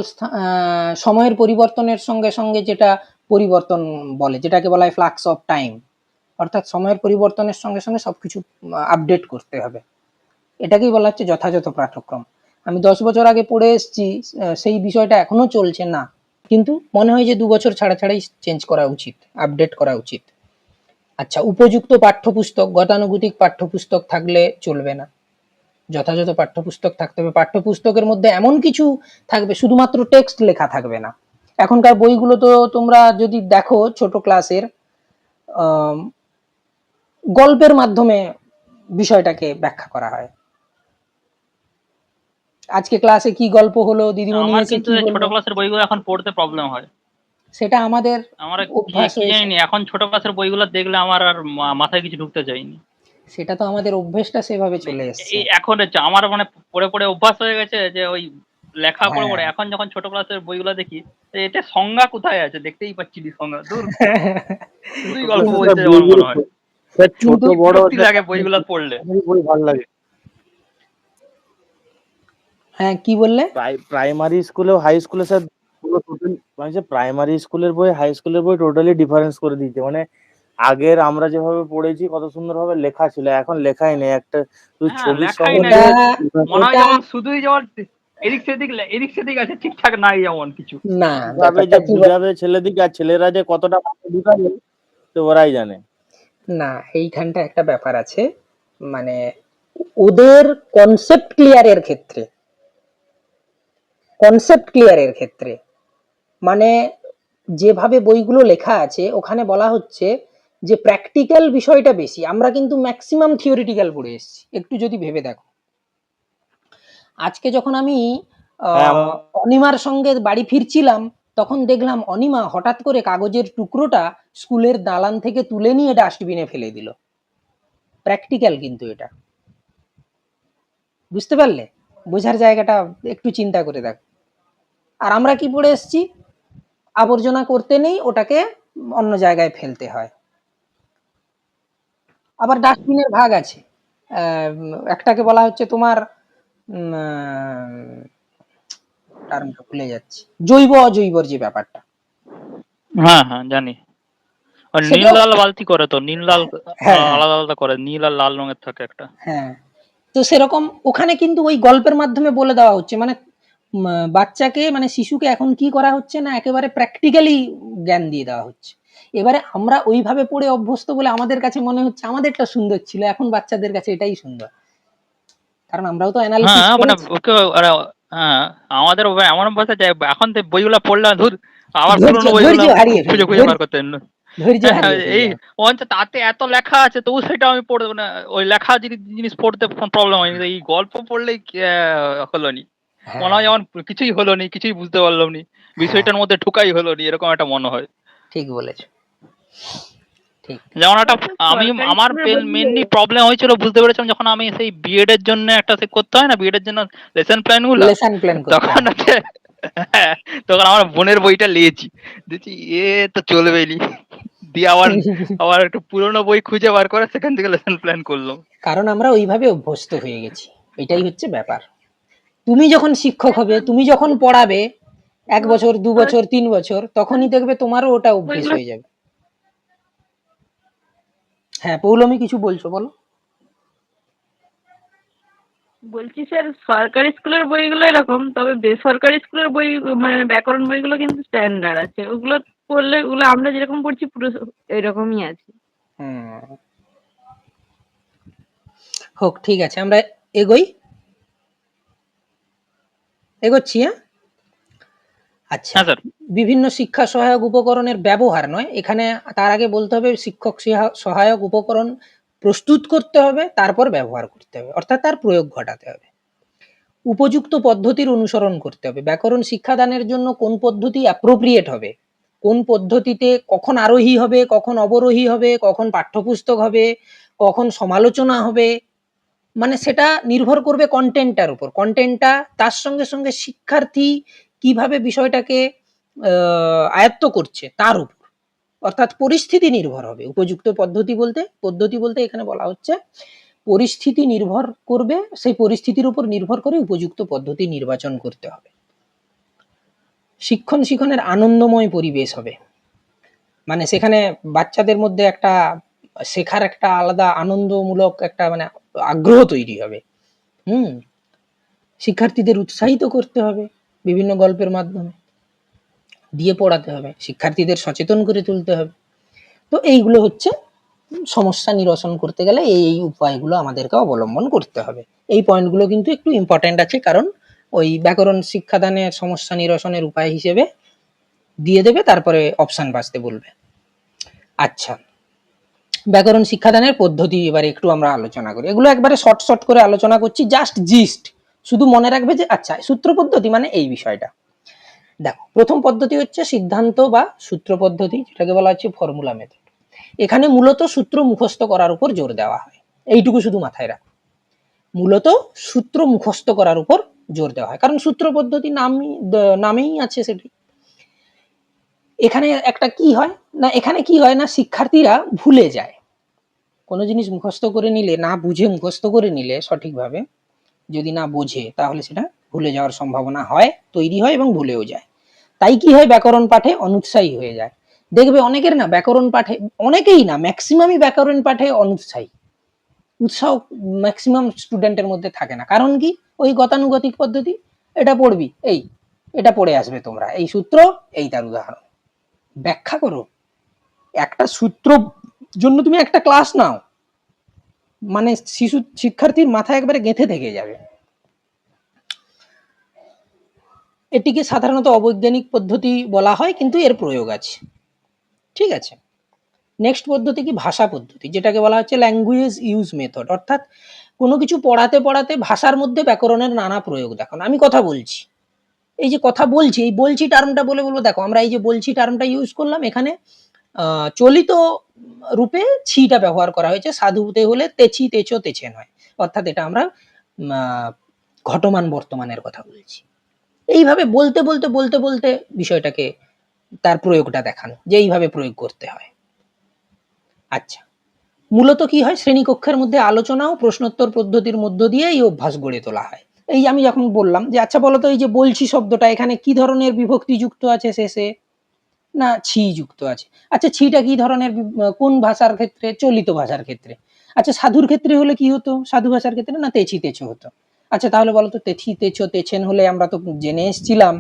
সময়ের পরিবর্তনের সঙ্গে সঙ্গে যেটা পরিবর্তন বলে, যেটাকে বলা হয় ফ্লাক্স অফ টাইম, অর্থাৎ সময়ের পরিবর্তনের সঙ্গে সঙ্গে সবকিছু আপডেট করতে হবে, এটাকেই বলা হচ্ছে যথাযথ পাঠ্যক্রম। আমি 10 বছর আগে পড়ে এসেছি, সেই বিষয়টা এখনো চলছে না, কিন্তু মনে হয় যে 2 বছর ছাড়া ছাড়াই চেঞ্জ করা উচিত, আপডেট করা উচিত। আচ্ছা, উপযুক্ত পাঠ্যপুস্তক, গতানুগতিক পাঠ্যপুস্তক থাকলে চলবে না, যথাযথ পাঠ্যপুস্তক থাকতে হবে। পাঠ্যপুস্তকের মধ্যে এমন কিছু থাকবে, শুধুমাত্র টেক্সট লেখা থাকবে না। এখনকার বইগুলো তো তোমরা যদি দেখো ছোট ক্লাসের, গল্পের মাধ্যমে বিষয়টাকে ব্যাখ্যা করা হয়। আজকে ক্লাসে কি গল্প হলো, দিদিমণি আমার এসে কিন্তু কি এই ছোট বললো, ক্লাসের বইগুলো এখন পড়তে প্রবলেম হয়। সেটা আমাদের আমার কি অভ্যাস কি হয়েছে। জানি না, এখন ছোট ক্লাসের বইগুলো দেখলে আমার আর মাথায় কিছু ঢুকতে চাইনি। সেটা তো আমাদের অভ্যেসটা সেভাবে মানে চলে এসছে। এই এখন হচ্ছে আমার মানে পড়ে পড়ে অভ্যাস হয়ে গেছে যে ওই লেখা পড়ে হ্যাঁ। পড়ে। এখন যখন ছোট ক্লাসের বইগুলো দেখি, তো এটা সংজ্ঞা কোথায় আছে, দেখতেই পাচ্ছি না সংজ্ঞা, দূর শুধুই ছোট গল্প ক্লাসের স্যার বলছে যেমন বইগুলো মনে হয়। স্যার ছোট কিন্তু কি বড় বিরক্তি স্যার লাগে বইগুলো পড়লে। সবারই বই ভালো লাগে। হ্যাঁ, কি বললে? প্রাইমারি স্কুলেও হাই স্কুলে স্যার পুরো টোটাল মানে প্রাইমারি স্কুলের বই হাই স্কুলের বই টোটালি ডিফারেন্স করে দিয়েছে। মানে আগের আমরা যেভাবে পড়েছি কত সুন্দরভাবে লেখা ছিল, এখন লেখাই নেই। একটা তুই হ্যাঁ, ছবির লেখাই সঙ্গে নাই। ওটা মনে হয় ওটা যেমন শুধুই যেমন এদিক সেদিক আছে, ঠিকঠাক নাই যেমন কিছু। না, ভাবে ব্যাপারটা যে কি বুঝাবে ছেলেদিকে, আর ছেলেরা যে কতটা মাথায় ঢুকাবে তো ওরাই জানে। না, এইখানটা একটা ব্যাপার আছে, মানে ওদের কনসেপ্ট ক্লিয়ারের ক্ষেত্রে মানে যেভাবে বইগুলো লেখা আছে ওখানে বলা হচ্ছে যে প্র্যাকটিক্যাল বিষয়টা বেশি। আমরা কিন্তু ম্যাক্সিমাম থিওরিটিক্যাল পড়ে এসেছি। একটু যদি ভেবে দেখো, আজকে যখন আমি হ্যাঁ অনিমার সঙ্গে বাড়ি ফিরছিলাম, তখন দেখলাম অনিমা হঠাৎ করে কাগজের টুকরোটা স্কুলের দালান থেকে তুলে নিয়ে ডাস্টবিনে ফেলে দিল। প্র্যাকটিক্যাল কিন্তু এটা, বুঝতে পারলে? বোঝার জায়গাটা একটু চিন্তা করে দেখো। আর আমরা কি পড়ে এসেছি, আবর্জনা করতে নেই, ওটাকে অন্য জায়গায় ফেলতে হয়। আবার ডাস্টবিনের ভাগ আছে, একটাকে বলা হচ্ছে তোমার টার্মটা ভুলে যাচ্ছি, জৈব অজৈবর যে ব্যাপারটা, হ্যাঁ হ্যাঁ জানি। আর নীল সেটাও। লাল বালতি করে তো, নীল লাল হ্যাঁ, হ্যাঁ, আলাদা আলাদা করে, নীল আর লাল রঙের থাকে একটা। হ্যাঁ। তো সেরকম ওখানে কিন্তু ওই গল্পের মাধ্যমে বলে দেওয়া হচ্ছে, মানে বাচ্চাকে মানে শিশুকে এখন কি করা হচ্ছে না, একেবারে প্র্যাকটিক্যালি জ্ঞান দিয়ে দেওয়া হচ্ছে। এবারে আমরা ওইভাবে পড়ে অভ্যস্ত বলে আমাদের কাছে মনে হচ্ছে আমাদেরটা সুন্দর ছিল, এখন বাচ্চাদের কাছে এটাই সুন্দর, কারণ আমরাও তো অ্যানালিসিস হ্যাঁ মানে করেছি। ওকে হ্যাঁ, আমাদের এমন অবস্থা যে এখন তো বইগুলো পড়লে ধুর, আবার ধৈর্য পুরোনো বইগুলো ধৈর্য হারিয়ে ফেলি, খুঁজে খুঁজে বার করতে হয়। ধৈর্য হ্যাঁ, হারিয়ে ফেলি এই আমরা। অঞ্চ তাতে এত লেখা আছে তবু সেটা আমি পড়তে না, ওই লেখা জিনিস পড়তে প্রবলেম হয়নি, এই গল্প পড়লেই হলো নি। মনে হ্যাঁ, হয় যেমন কিছুই হলো নি, কিছুই বুঝতে পারলাম নি, হ্যাঁ, বিষয়টার মধ্যে ঢুকাই হলো নি, এরকম একটা মনে হয়। ঠিক বলেছো, ঠিক। যেমন একটা ওটা আমি সরকারি আমার স্কুলের বইগুলো মেনলি প্রবলেম হয়েছিল বুঝতে পেরেছিলাম যখন আমি সেই বিএড এর জন্য একটা সে করতে হয় না, বিএড এর জন্য লেসন প্ল্যান গুলা, লেসন প্ল্যান করতে তখন হয়। হচ্ছে হ্যাঁ, তখন আমার বোনের বইটা নিয়েছি, দেখছি এ তো চলবেই নি, দিয়ে আবার আবার একটা পুরোনো বই খুঁজে বার করে সেখান থেকে লেসন প্ল্যান করলাম। কারণ আমরা ওইভাবে অভ্যস্ত হয়ে গেছি, এটাই হচ্ছে ব্যাপার। তুমি যখন শিক্ষক হবে, তুমি যখন পড়াবে 1 বছর 2 বছর 3 বছর, তখনই দেখবে তোমারও ওটা অভ্যেস বইগুলো হয়ে যাবে। হ্যাঁ, পৌলমী কিছু বলছো, বলো। বলছি স্যার, সরকারি স্কুলের বইগুলো এরকম, তবে বেসরকারি স্কুলের বই মানে ব্যাকরণ বইগুলো কিন্তু স্ট্যান্ডার্ড আছে। ওগুলো পড়লে ওগুলো আমরা যেরকম পড়ছি পুরো এরকমই আছে। হুম, হোক, ঠিক আছে, আমরা এগোচ্ছি। হ্যাঁ, আচ্ছা। হ্যাঁ স্যার। বিভিন্ন শিক্ষা সহায়ক উপকরণের ব্যবহার নয় এখানে, তার আগে বলতে হবে শিক্ষক সহায়ক উপকরণ প্রস্তুত করতে হবে, তারপর ব্যবহার করতে হবে, অর্থাৎ তার প্রয়োগ ঘটাতে হবে। উপযুক্ত পদ্ধতির অনুসরণ করতে হবে। ব্যাকরণ শিক্ষাদানের জন্য কোন পদ্ধতি অ্যাপ্রোপ্রিয়েট হবে, কোন পদ্ধতিতে কখন আরোহী হবে, কখন অবরোহী হবে, কখন পাঠ্যপুস্তক হবে, কখন সমালোচনা হবে, মানে সেটা নির্ভর করবে কন্টেন্টটার উপর। কন্টেন্টটা তার সঙ্গে সঙ্গে শিক্ষার্থী কিভাবে বিষয়টাকে আয়ত্ত করছে তার উপর, অর্থাৎ পরিস্থিতি নির্ভর হবে। উপযুক্ত পদ্ধতি বলতে এখানে বলা হচ্ছে পরিস্থিতি নির্ভর করবে, সেই পরিস্থিতির উপর নির্ভর করে উপযুক্ত পদ্ধতি নির্বাচন করতে হবে। শিক্ষণের আনন্দময় পরিবেশ হবে, মানে সেখানে বাচ্চাদের মধ্যে একটা শেখার একটা আলাদা আনন্দমূলক একটা মানে আগ্রহ তৈরি হবে। শিক্ষার্থীদের উৎসাহিত করতে হবে, বিভিন্ন গল্পের মাধ্যমে দিয়ে পড়াতে হবে, শিক্ষার্থীদের সচেতন করে তুলতে হবে। তো এইগুলো হচ্ছে সমস্যা নিরসন করতে গেলে এই উপায়গুলো আমাদেরকে অবলম্বন করতে হবে। এই পয়েন্টগুলো কিন্তু একটু ইম্পর্টেন্ট আছে, কারণ ওই ব্যাকরণ শিক্ষাদানের সমস্যা নিরসনের উপায় হিসেবে দিয়ে দেবে, তারপরে অপশন বাঁচতে বলবে। আচ্ছা, ব্যাকরণ শিক্ষাদানের পদ্ধতি এবারে একটু আমরা আলোচনা করি। এগুলো একবারে শর্ট করে আলোচনা করছি, জাস্ট জিস্ট, শুধু মনে রাখবে যে আচ্ছা সূত্র পদ্ধতি মানে এই বিষয়টা। দেখো প্রথম পদ্ধতি হচ্ছে সিদ্ধান্ত বা সূত্র পদ্ধতি, যেটাকে বলা হচ্ছে ফর্মুলা মেথড। এখানে মূলত সূত্র মুখস্থ করার উপর জোর দেওয়া হয়, এইটুকু শুধু মাথায় রাখো, মূলত সূত্র মুখস্থ করার উপর জোর দেওয়া হয়, কারণ সূত্র পদ্ধতি নামেই আছে সেটাই। এখানে একটা কি হয় না, এখানে কি হয় না, শিক্ষার্থীরা ভুলে যায়। কোনো জিনিস মুখস্থ করে নিলে, না বুঝে মুখস্থ করে নিলে সঠিকভাবে যদি না বোঝে, তাহলে সেটা ভুলে যাওয়ার সম্ভাবনা হয়, তৈরি হয় এবং ভুলেও যায়। তাই কি হয়, ব্যাকরণ পাঠে অনুৎসাহী হয়ে যায়। দেখবে অনেকের না ব্যাকরণ পাঠে, অনেকেই না ম্যাক্সিমামই ব্যাকরণ পাঠে অনুৎসাহী, উৎসাহ ম্যাক্সিমাম স্টুডেন্টের মধ্যে থাকে না। কারণ কি, ওই গতানুগতিক পদ্ধতি, এটা পড়বি, এটা পড়ে আসবে তোমরা, এই সূত্র, এই তার উদাহরণ, ব্যাখ্যা করো। একটা সূত্র জন্য তুমি একটা ক্লাস নাও, মানে শিক্ষার্থীর মাথায় একবারে গেঁথে থেকে যাবে। এটিকে সাধারণত অবৈজ্ঞানিক পদ্ধতি বলা হয়, কিন্তু এর প্রয়োগ আছে। ঠিক আছে, নেক্সট পদ্ধতি কি, ভাষা পদ্ধতি, যেটাকে বলা হচ্ছে ল্যাঙ্গুয়েজ ইউজ মেথড। অর্থাৎ কোনো কিছু পড়াতে পড়াতে ভাষার মধ্যে ব্যাকরণের নানা প্রয়োগ দেখানো। আমি কথা বলছি, এই যে কথা বলছি, এই বলছি টার্মটা বলে বলবো, দেখো আমরা এই যে বলছি টার্মটা ইউজ করলাম, এখানে চলিত রূপে ছিটা ব্যবহার করা হয়েছে, সাধুতে হলে তেছি, তেছো, তেছে নয়। অর্থাৎ এটা আমরা ঘটমান বর্তমানের কথা বলছি। এইভাবে বলতে বলতে বলতে বলতে বিষয়টাকে, তার প্রয়োগটা দেখানো, যে এইভাবে প্রয়োগ করতে হয়। আচ্ছা, মূলত কি হয়, শ্রেণীকক্ষের মধ্যে আলোচনা ও প্রশ্নোত্তর পদ্ধতির মধ্য দিয়ে এই অভ্যাস গড়ে তোলা হয়। এই আমি যখন বললাম যে আচ্ছা বলতো, এই যে বলছি শব্দটা, এখানে কি ধরনের বিভক্তি যুক্ত আছে শেষে, না ছি যুক্ত আছে। আচ্ছা ছিটা কি ধরনের, কোন ভাষার ক্ষেত্রে, চলিত ভাষার ক্ষেত্রে। আচ্ছা সাধুর ক্ষেত্রে হলে কি হতো, সাধু ভাষার ক্ষেত্রে না তেছি তেছো হতো। আচ্ছা তাহলে বলতো তেছি তেছো তেছেন হলে আমরা তো জেনে এসেছিলাম,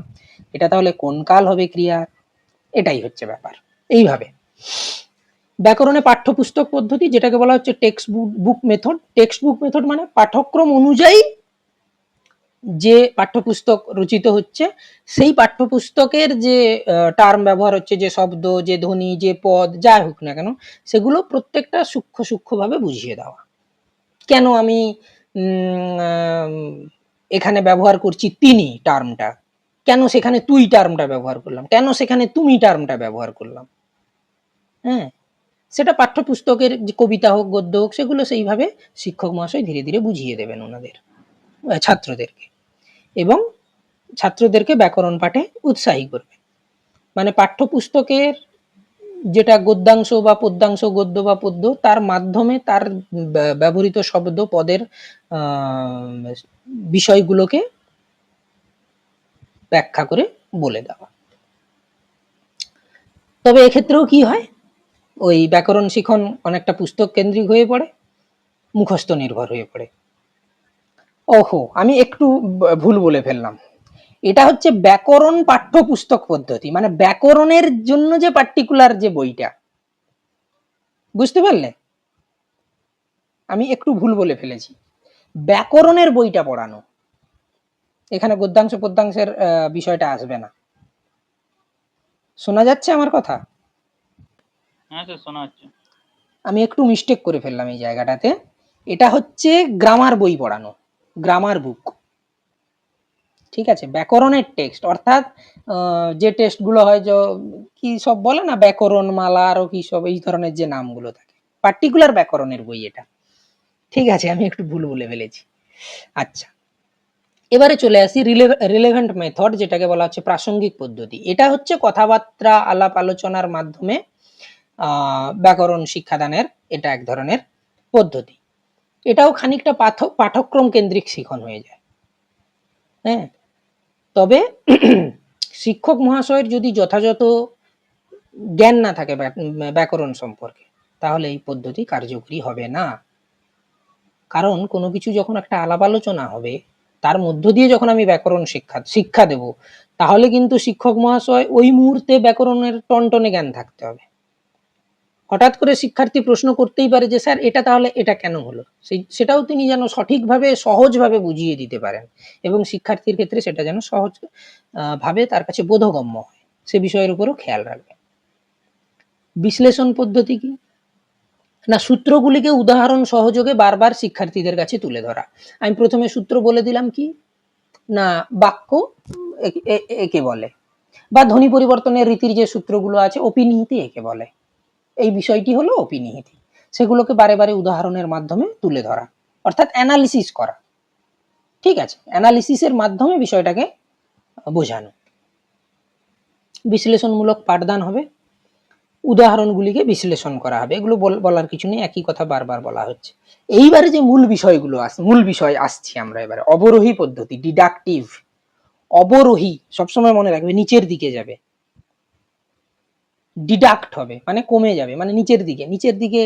এটা তাহলে কোন কাল হবে ক্রিয়া, এটাই হচ্ছে ব্যাপার। এইভাবে ব্যাকরণে পাঠ্যপুস্তক পদ্ধতি, যেটাকে বলা হচ্ছে text book method. Text book method মানে পাঠ্যক্রম অনুযায়ী যে পাঠ্যপুস্তক রচিত হচ্ছে, সেই পাঠ্যপুস্তকের যে টার্ম ব্যবহার হচ্ছে, যে শব্দ, যে ধ্বনি, যে পদ, যাই হোক না কেন, সেগুলো প্রত্যেকটা সূক্ষ্ম সূক্ষ্মভাবে বুঝিয়ে দেওয়া। কেন আমি এখানে ব্যবহার করছি তিনি টার্মটা, কেন সেখানে তুই টার্মটা ব্যবহার করলাম, কেন সেখানে তুমি টার্মটা ব্যবহার করলাম, হ্যাঁ, সেটা পাঠ্যপুস্তকের যে কবিতা হোক, গদ্য হোক, সেগুলো সেইভাবে শিক্ষক মহাশয় ধীরে ধীরে বুঝিয়ে দেবেন ওনাদের ছাত্রদেরকে, এবং ছাত্রদেরকে ব্যাকরণ পাঠে উৎসাহী করবে। মানে পাঠ্যপুস্তকের যেটা গদ্যাংশ বা পদ্যাংশ, গদ্য বা পদ্য, তার মাধ্যমে তার ব্যবহৃত শব্দ, পদের বিষয়গুলোকে ব্যাখ্যা করে বলে দেওয়া। তবে এক্ষেত্রেও কি হয়, ওই ব্যাকরণ শিখন অনেকটা পুস্তক কেন্দ্রিক হয়ে পড়ে, মুখস্থ নির্ভর হয়ে পড়ে। ওহো, আমি একটু ভুল বলে ফেললাম, এটা হচ্ছে ব্যাকরণ পাঠ্যপুস্তক পদ্ধতি, মানে ব্যাকরণের জন্য যে পার্টিকুলার যে বইটা, বুঝতে পারলে? আমি একটু ভুল বলে ফেলেছি, ব্যাকরণের বইটা পড়ানো, এখানে গদ্যাংশ পদ্যাংশের বিষয়টা আসবে না। শোনা যাচ্ছে আমার কথা? হ্যাঁ স্যার, শোনা যাচ্ছে। আমি একটু মিস্টেক করে ফেললাম এই জায়গাটাতে, এটা হচ্ছে গ্রামার বই পড়ানো, গ্রামার বুক। ঠিক আছে, ব্যাকরণের টেক্সট, অর্থাৎ যে টেক্সটগুলো হয়, যে কি সব বলে না, ব্যাকরণ মালা, আরো কি সব এই ধরনের যে নামগুলো থাকে, পার্টিকুলার ব্যাকরণের বই এটা। ঠিক আছে, আমি একটু ভুল বলে ফেলেছি। আচ্ছা, এবারে চলে আসি রিলেভেন্ট মেথড, যেটাকে বলা হচ্ছে প্রাসঙ্গিক পদ্ধতি। এটা হচ্ছে কথাবার্তা, আলাপ আলোচনার মাধ্যমে ব্যাকরণ শিক্ষাদানের এটা এক ধরনের পদ্ধতি। এটাও খানিকটা পাঠক্রম কেন্দ্রিক শিখন হয়ে যায়। হ্যাঁ, তবে শিক্ষক মহাশয়ের যদি যথাযথ জ্ঞান না থাকে ব্যাকরণ সম্পর্কে, তাহলে এই পদ্ধতি কার্যকরী হবে না। কারণ কোনো কিছু যখন একটা আলাপ আলোচনা হবে, তার মধ্য দিয়ে যখন আমি ব্যাকরণ শিক্ষা দেব, তাহলে কিন্তু শিক্ষক মহাশয় ওই মুহূর্তে ব্যাকরণের টনটনে জ্ঞান থাকতে হবে। হঠাৎ করে শিক্ষার্থী প্রশ্ন করতেই পারে যে স্যার এটা তাহলে এটা কেন হলো, সেটাও তিনি যেন সঠিকভাবে সহজভাবে বুঝিয়ে দিতে পারেন, এবং শিক্ষার্থীর ক্ষেত্রে সেটা যেন সহজ ভাবে তার কাছে বোধগম্য হয়, সে বিষয়ের উপরও খেয়াল রাখবে। বিশ্লেষণ পদ্ধতি কি না, সূত্রগুলিকে উদাহরণ সহযোগে বারবার শিক্ষার্থীদের কাছে তুলে ধরা। আমি প্রথমে সূত্র বলে দিলাম কি, না বাক্য একে বলে, বা ধ্বনি পরিবর্তনের রীতির যে সূত্রগুলো আছে অপিনিহিতি একে বলে। এই বিষয়টি হলো অপিনিহিতি, সেগুলোকে বারে বারে উদাহরণের মাধ্যমে তুলে ধরা, অর্থাৎ অ্যানালিসিস করা। ঠিক আছে, অ্যানালিসিসের মাধ্যমে বিষয়টাকে বোঝানো। বিশ্লেষণমূলক পাঠদান হবে, উদাহরণগুলিকে বিশ্লেষণ করা হবে, এগুলো বলার কিছু নেই, একই কথা বারবার বলা হচ্ছে। এইবারে যে মূল বিষয়গুলো মূল বিষয় আসছি আমরা এবারে, অবরোহী পদ্ধতি, ডিডাকটিভ। অবরোহী সবসময় মনে রাখবে, নিচের দিকে যাবে। ডিডাক্ট হবে মানে কমে যাবে, মানে নিচের দিকে, নিচের দিকে।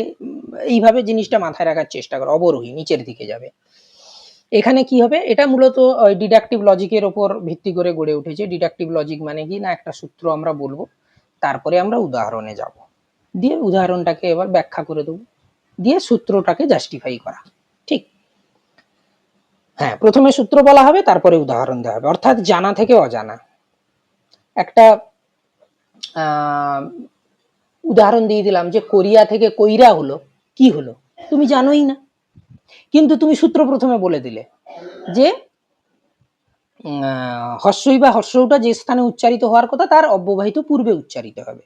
এইভাবে জিনিসটা মাথায় রাখার চেষ্টা করো, অবরোহী নিচের দিকে যাবে। এখানে কি হবে, এটা মূলত ডিডাকটিভ লজিকের ওপর ভিত্তি করে গড়ে উঠেছে। ডিডাকটিভ লজিক মানে কি না, একটা সূত্র আমরা বলবো, তারপরে আমরা উদাহরণে যাব, দিয়ে উদাহরণটাকে এবার ব্যাখ্যা করে দেবো, দিয়ে সূত্রটাকে জাস্টিফাই করা। ঠিক, হ্যাঁ, প্রথমে সূত্র বলা হবে, তারপরে উদাহরণ দেওয়া হবে, অর্থাৎ জানা থেকে অজানা। একটা উদাহরণ দিয়ে দিলাম যে কোরিয়া থেকে কইরা হলো, কি হলো তুমি জানোই না, কিন্তু তুমি সূত্র প্রথমে বলে দিলে যে হস্যই বা হস্যটা যে স্থানে উচ্চারিত হওয়ার কথা তার অব্যবহিত পূর্বে উচ্চারিত হবে,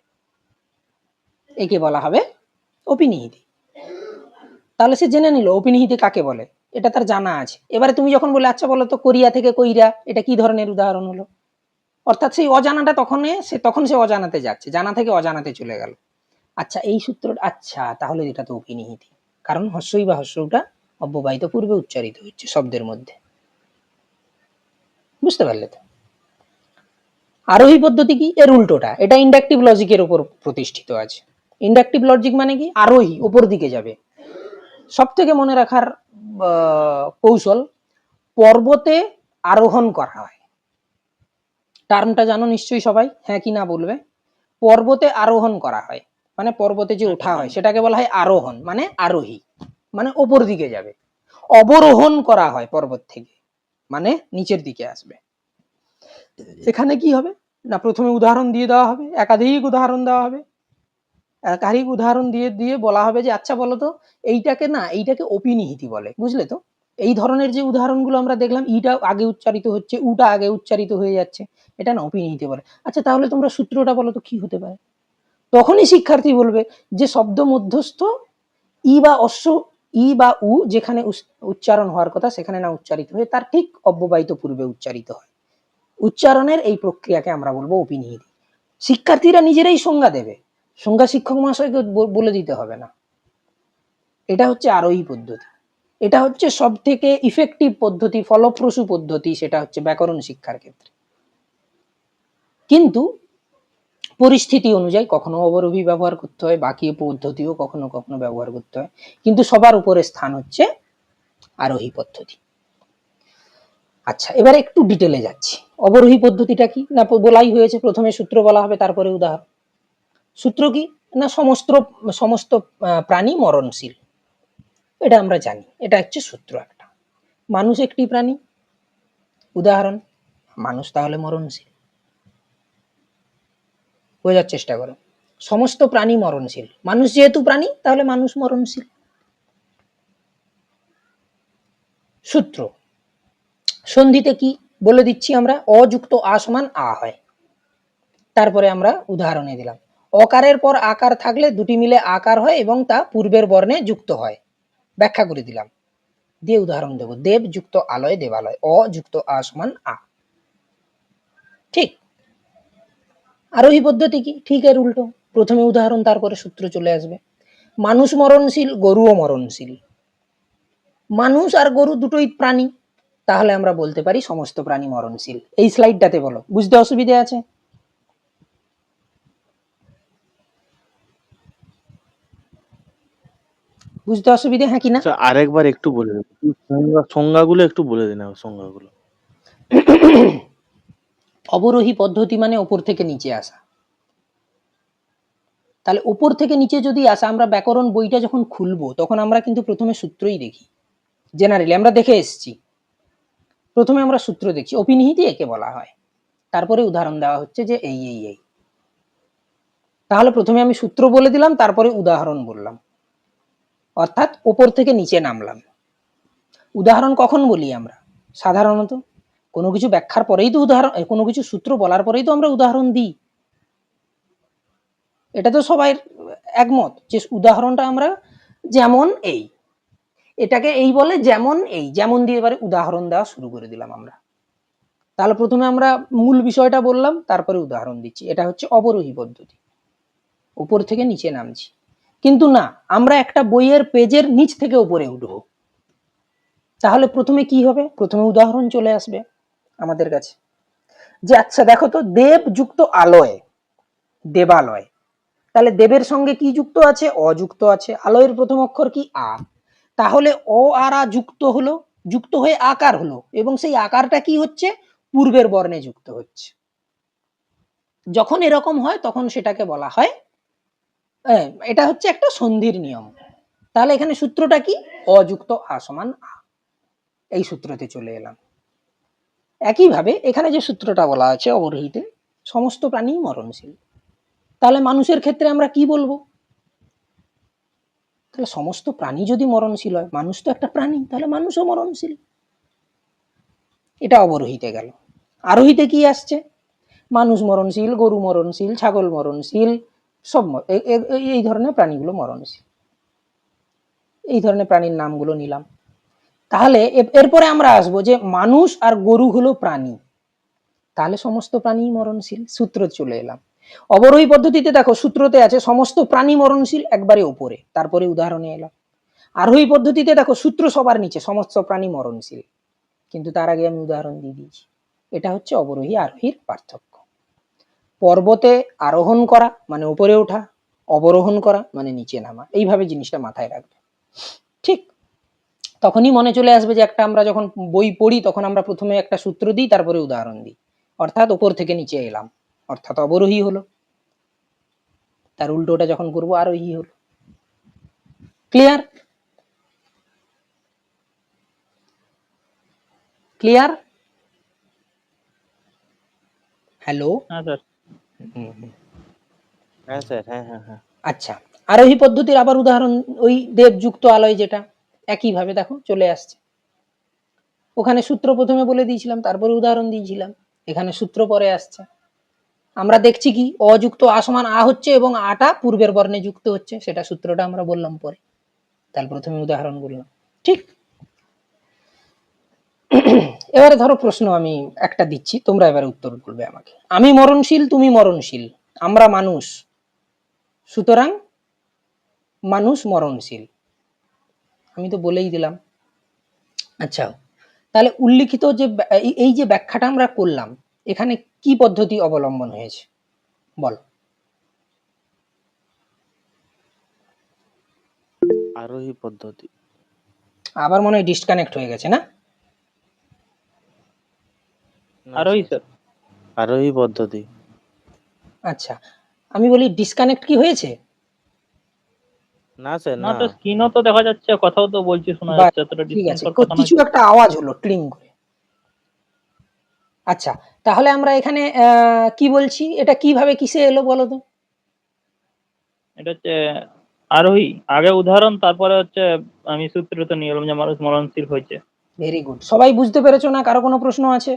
একে বলা হবে অপিনিহিতি। তাহলে সে জেনে নিল অপিনিহিতি কাকে বলে, এটা তার জানা আছে। এবারে তুমি যখন বলে আচ্ছা বলো তো কোরিয়া থেকে কইরা এটা কি ধরনের উদাহরণ হলো, অর্থাৎ সেই অজানাটা তখন সে অজানাতে যাচ্ছে, জানা থেকে অজানাতে চলে গেল। আচ্ছা এই সূত্র, আচ্ছা তাহলে এটা তো অপিনিহিতি, কারণ হস্যই বা হস্যটা অব্যবহিত পূর্বে উচ্চারিত হচ্ছে শব্দের মধ্যে। বুঝতে পারলে তো? আরোহী পদ্ধতি কি, এর উল্টোটা, এটা ইন্ডাকটিভ লজিকের উপর প্রতিষ্ঠিত আছে। ইন্ডাকটিভ লজিক মানে কি, আরোহী উপর দিকে যাবে। সব থেকে মনে রাখার কৌশল, পর্বতে আরোহণ করা হয়। টার্মটা জানো নিশ্চয়ই সবাই, হ্যাঁ কি না বলবে। পর্বতে আরোহণ করা হয় মানে পর্বতে যে ওঠা হয় সেটাকে বলা হয় আরোহণ, মানে আরোহী মানে ওপর দিকে যাবে। অবরোহণ করা হয় পর্বত থেকে, মানে নিচের দিকে আসবে। এখানে কি হবে না, প্রথমে উদাহরণ দিয়ে দেওয়া হবে, একাধিক উদাহরণ দেওয়া হবে, একাধিক উদাহরণ দিয়ে দিয়ে বলা হবে যে আচ্ছা বলো তো এইটাকে অপিনিহিতি বলে, বুঝলে তো? এই ধরনের যে উদাহরণগুলো আমরা দেখলাম, ইটা আগে উচ্চারিত হচ্ছে, উটা আগে উচ্চারিত হয়ে যাচ্ছে, এটা না অপিনিহিতি বলে। আচ্ছা তাহলে তোমরা সূত্রটা বলো তো কি হতে পারে। তখনই শিক্ষার্থী বলবে যে শব্দ মধ্যস্থ ই বা অশ্ব, ই বা উ যেখানে উচ্চারণ হওয়ার কথা সেখানে না উচ্চারিত হয়ে তার ঠিক অব্যবহিত পূর্বে উচ্চারিত হয়। উচ্চারণের এই প্রক্রিয়াকে আমরা বলবো অপিনিহিতি। শিক্ষার্থীরা নিজেরাই সংজ্ঞা দেবে, সংজ্ঞা শিক্ষক মহাশয়কে বলে দিতে হবে না। এটা হচ্ছে আরোহী পদ্ধতি, এটা হচ্ছে সব থেকে ইফেক্টিভ পদ্ধতি, ফলপ্রসূ পদ্ধতি, সেটা হচ্ছে ব্যাকরণ শিক্ষার ক্ষেত্রে। কিন্তু পরিস্থিতি অনুযায়ী কখনো অবরোহী ব্যবহার করতে হয়, বাকি পদ্ধতিও কখনো কখনো ব্যবহার করতে হয়, কিন্তু সবার উপরে স্থান হচ্ছে আরোহী পদ্ধতি। আচ্ছা এবারে একটু ডিটেলে যাচ্ছি। অবরোহী পদ্ধতিটা কি না, বলাই হয়েছে, প্রথমে সূত্র বলা হবে তারপরে উদাহরণ। সূত্র কি না, সমস্ত প্রাণী মরণশীল, এটা আমরা জানি, এটা হচ্ছে সূত্র একটা। মানুষ একটি প্রাণী, উদাহরণ মানুষ তাহলে মরণশীল। বোঝার চেষ্টা করো, সমস্ত প্রাণী মরণশীল, মানুষ যেহেতু প্রাণী তাহলে মানুষ মরণশীল। সূত্র, সন্ধিতে কি বলে দিচ্ছি আমরা, অযুক্ত আ সমান আ হয়। তারপরে আমরা উদাহরণে দিলাম, অকারের পর আকার থাকলে দুটি মিলে আকার হয় এবং তা পূর্বের বর্ণে যুক্ত হয়, ব্যাখ্যা করে দিলাম, দিয়ে উদাহরণ দেব, দেব যুক্ত আলয় দেবালয়, অযুক্ত আ সমান আ। ঠিক। আরোহী পদ্ধতি কি, ঠিক এর উল্টো, প্রথমে উদাহরণ তারপরে সূত্র চলে আসবে। মানুষ মরণশীল, গরুও মরণশীল, মানুষ আর গরু দুটোই প্রাণী, তাহলে আমরা বলতে পারি সমস্ত প্রাণী মরণশীল। এই স্লাইডটাতে বলো, বুঝতে অসুবিধা আছে? বুঝতে অসুবিধা হ্যাঁ কি না? আচ্ছা আরেকবার একটু বলে দিন সংজ্ঞাগুলো, একটু বলে দিন সংজ্ঞাগুলো। অবরোহী পদ্ধতি মানে উপর থেকে নিচে আসা। তাহলে উপর থেকে নিচে যদি আসা, আমরা ব্যাকরণ বইটা যখন খুলবো তখন আমরা কিন্তু প্রথমে সূত্রই দেখি, জেনারেলি আমরা দেখে এসেছি, প্রথমে আমরা সূত্র দেখছি, অপিনিহিতি একে বলা হয়, তারপরে উদাহরণ দেওয়া হচ্ছে যে এই এই এই। তাহলে প্রথমে আমি সূত্র বলে দিলাম, তারপরে উদাহরণ বললাম, অর্থাৎ উপর থেকে নিচে নামলাম। উদাহরণ কখন বলি আমরা? সাধারণত কোনো কিছু ব্যাখ্যার পরেই তো উদাহরণ, কোনো কিছু সূত্র বলার পরেই তো আমরা উদাহরণ দিই। এটা তো সবাই একমত যে উদাহরণটা আমরা যেমন এই, এটাকে এই বলে যেমন এই, যেমন দিয়ে এবারে উদাহরণ দেওয়া শুরু করে দিলাম আমরা। তাহলে প্রথমে আমরা মূল বিষয়টা বললাম, তারপরে উদাহরণ দিচ্ছি। এটা হচ্ছে অবরোহী পদ্ধতি, উপর থেকে নিচে নামছি। কিন্তু না, আমরা একটা বইয়ের পেজের নিচ থেকে উপরে উঠবো, তাহলে প্রথমে কি হবে? প্রথমে উদাহরণ চলে আসবে আমাদের কাছে, যে আচ্ছা দেখো তো, দেব যুক্ত আলয়, দেবালয়। তাহলে দেবের সঙ্গে কি যুক্ত আছে? অ যুক্ত আছে। আলয়ের প্রথম অক্ষর কি? আ। তাহলে অ আর আ যুক্ত হলো, যুক্ত হয়ে আকার হলো, এবং সেই আকারটা কি হচ্ছে? পূর্বের বর্ণে যুক্ত হচ্ছে। যখন এরকম হয় তখন সেটাকে বলা হয়, এটা হচ্ছে একটা সন্ধির নিয়ম। তাহলে এখানে সূত্রটা কি? অযুক্ত আ সমান আ, এই সূত্রতে চলে এলাম। একইভাবে এখানে যে সূত্রটা বলা আছে অবরোহীতে, সমস্ত প্রাণী মরণশীল। তাহলে মানুষের ক্ষেত্রে আমরা কি বলবো? তাহলে সমস্ত প্রাণী যদি মরণশীল হয়, মানুষ তো একটা প্রাণী, তাহলে মানুষও মরণশীল। এটা অবরোহীতে গেল। আরোহীতে কি আসছে? মানুষ মরণশীল, গরু মরণশীল, ছাগল মরণশীল, সব এই ধরনের প্রাণীগুলো মরণশীল। এই ধরনের প্রাণীর নামগুলো নিলাম। তাহলে এরপরে আমরা আসবো যে মানুষ আর গরু হলো প্রাণী, তাহলে সমস্ত প্রাণী মরণশীল। সূত্র চলে এলাম। অবরোহী পদ্ধতিতে দেখো সূত্রতে আছে সমস্ত প্রাণী মরণশীল, একবারে উপরে, তারপরে উদাহরণে এলাম। আরোহী পদ্ধতিতে দেখো সূত্র সবার নিচে, সমস্ত প্রাণী মরণশীল, কিন্তু তার আগে আমি উদাহরণ দিয়ে দিয়েছি। এটা হচ্ছে অবরোহী আরোহীর পার্থক্য। পর্বতে আরোহণ করা মানে উপরে ওঠা, অবরোহণ করা মানে নিচে নামা, এইভাবে জিনিসটা মাথায় রাখবে। ঠিক তখনই মনে চলে আসবে যে একটা, আমরা যখন বই পড়ি তখন আমরা প্রথমে একটা সূত্র দিই, তারপরে উদাহরণ দিই, অর্থাৎ উপর থেকে নিচে এলাম, অর্থাৎ অবরোহী হলো। তার উল্টোটা যখন করবো আরোহী হলো। ক্লিয়ার? ক্লিয়ার? হ্যালো? হ্যাঁ স্যার। হ্যাঁ স্যার, হ্যাঁ হ্যাঁ হ্যাঁ। আচ্ছা, আরোহী পদ্ধতির আবার উদাহরণ ওই দেবযুক্ত আলয়, যেটা একইভাবে দেখো চলে আসছে। ওখানে সূত্র প্রথমে বলে দিয়েছিলাম, তারপরে উদাহরণ দিয়েছিলাম। এখানে সূত্র পরে আসছে। আমরা দেখছি কি অযুক্ত আ সমান আ হচ্ছে এবং আটা পূর্বের বর্ণে যুক্ত হচ্ছে, সেটা সূত্রটা আমরা বললাম পরে। তাহলে প্রথমে উদাহরণ বললাম। ঠিক। এবারে ধরো প্রশ্ন আমি একটা দিচ্ছি, তোমরা এবারে উত্তর বলবে আমাকে। আমি মরণশীল, তুমি মরণশীল, আমরা মানুষ, সুতরাং মানুষ মরণশীল। আমি তো বলেই দিলাম। আচ্ছা, তাহলে উল্লিখিত যে এই যে ব্যাখ্যাটা আমরা করলাম, এখানে কি পদ্ধতি অবলম্বন হয়েছে বল? আরোহী পদ্ধতি। আবার মনে হয় ডিসকানেক্ট হয়ে গেছে না? না আরোহী স্যার, স্যার। আরোহী পদ্ধতি। আচ্ছা, আমি বলি ডিসকানেক্ট কি হয়েছে? না স্যার, না না। তো স্ক্রিনও তো দেখা যাচ্ছে, কথাও তো বলছি শোনা বা যাচ্ছে, এতটা ঠিক ডিসটেন্স আছে, হওয়ার কথা নয় কিছু তো। একটা আওয়াজ হলো ক্লিং করে। আচ্ছা, তাহলে আমরা এখানে কি বলছি, এটা কিভাবে কিসে এলো বলো তো? এটা হচ্ছে আরোহী, আগে উদাহরণ, তারপরে হচ্ছে আমি সূত্রতে নিয়ে এলাম যে মানুষ মরণশীল হয়েছে। Very good. সবাই বুঝতে পেরেছো না? কারো কোনো প্রশ্ন আছে?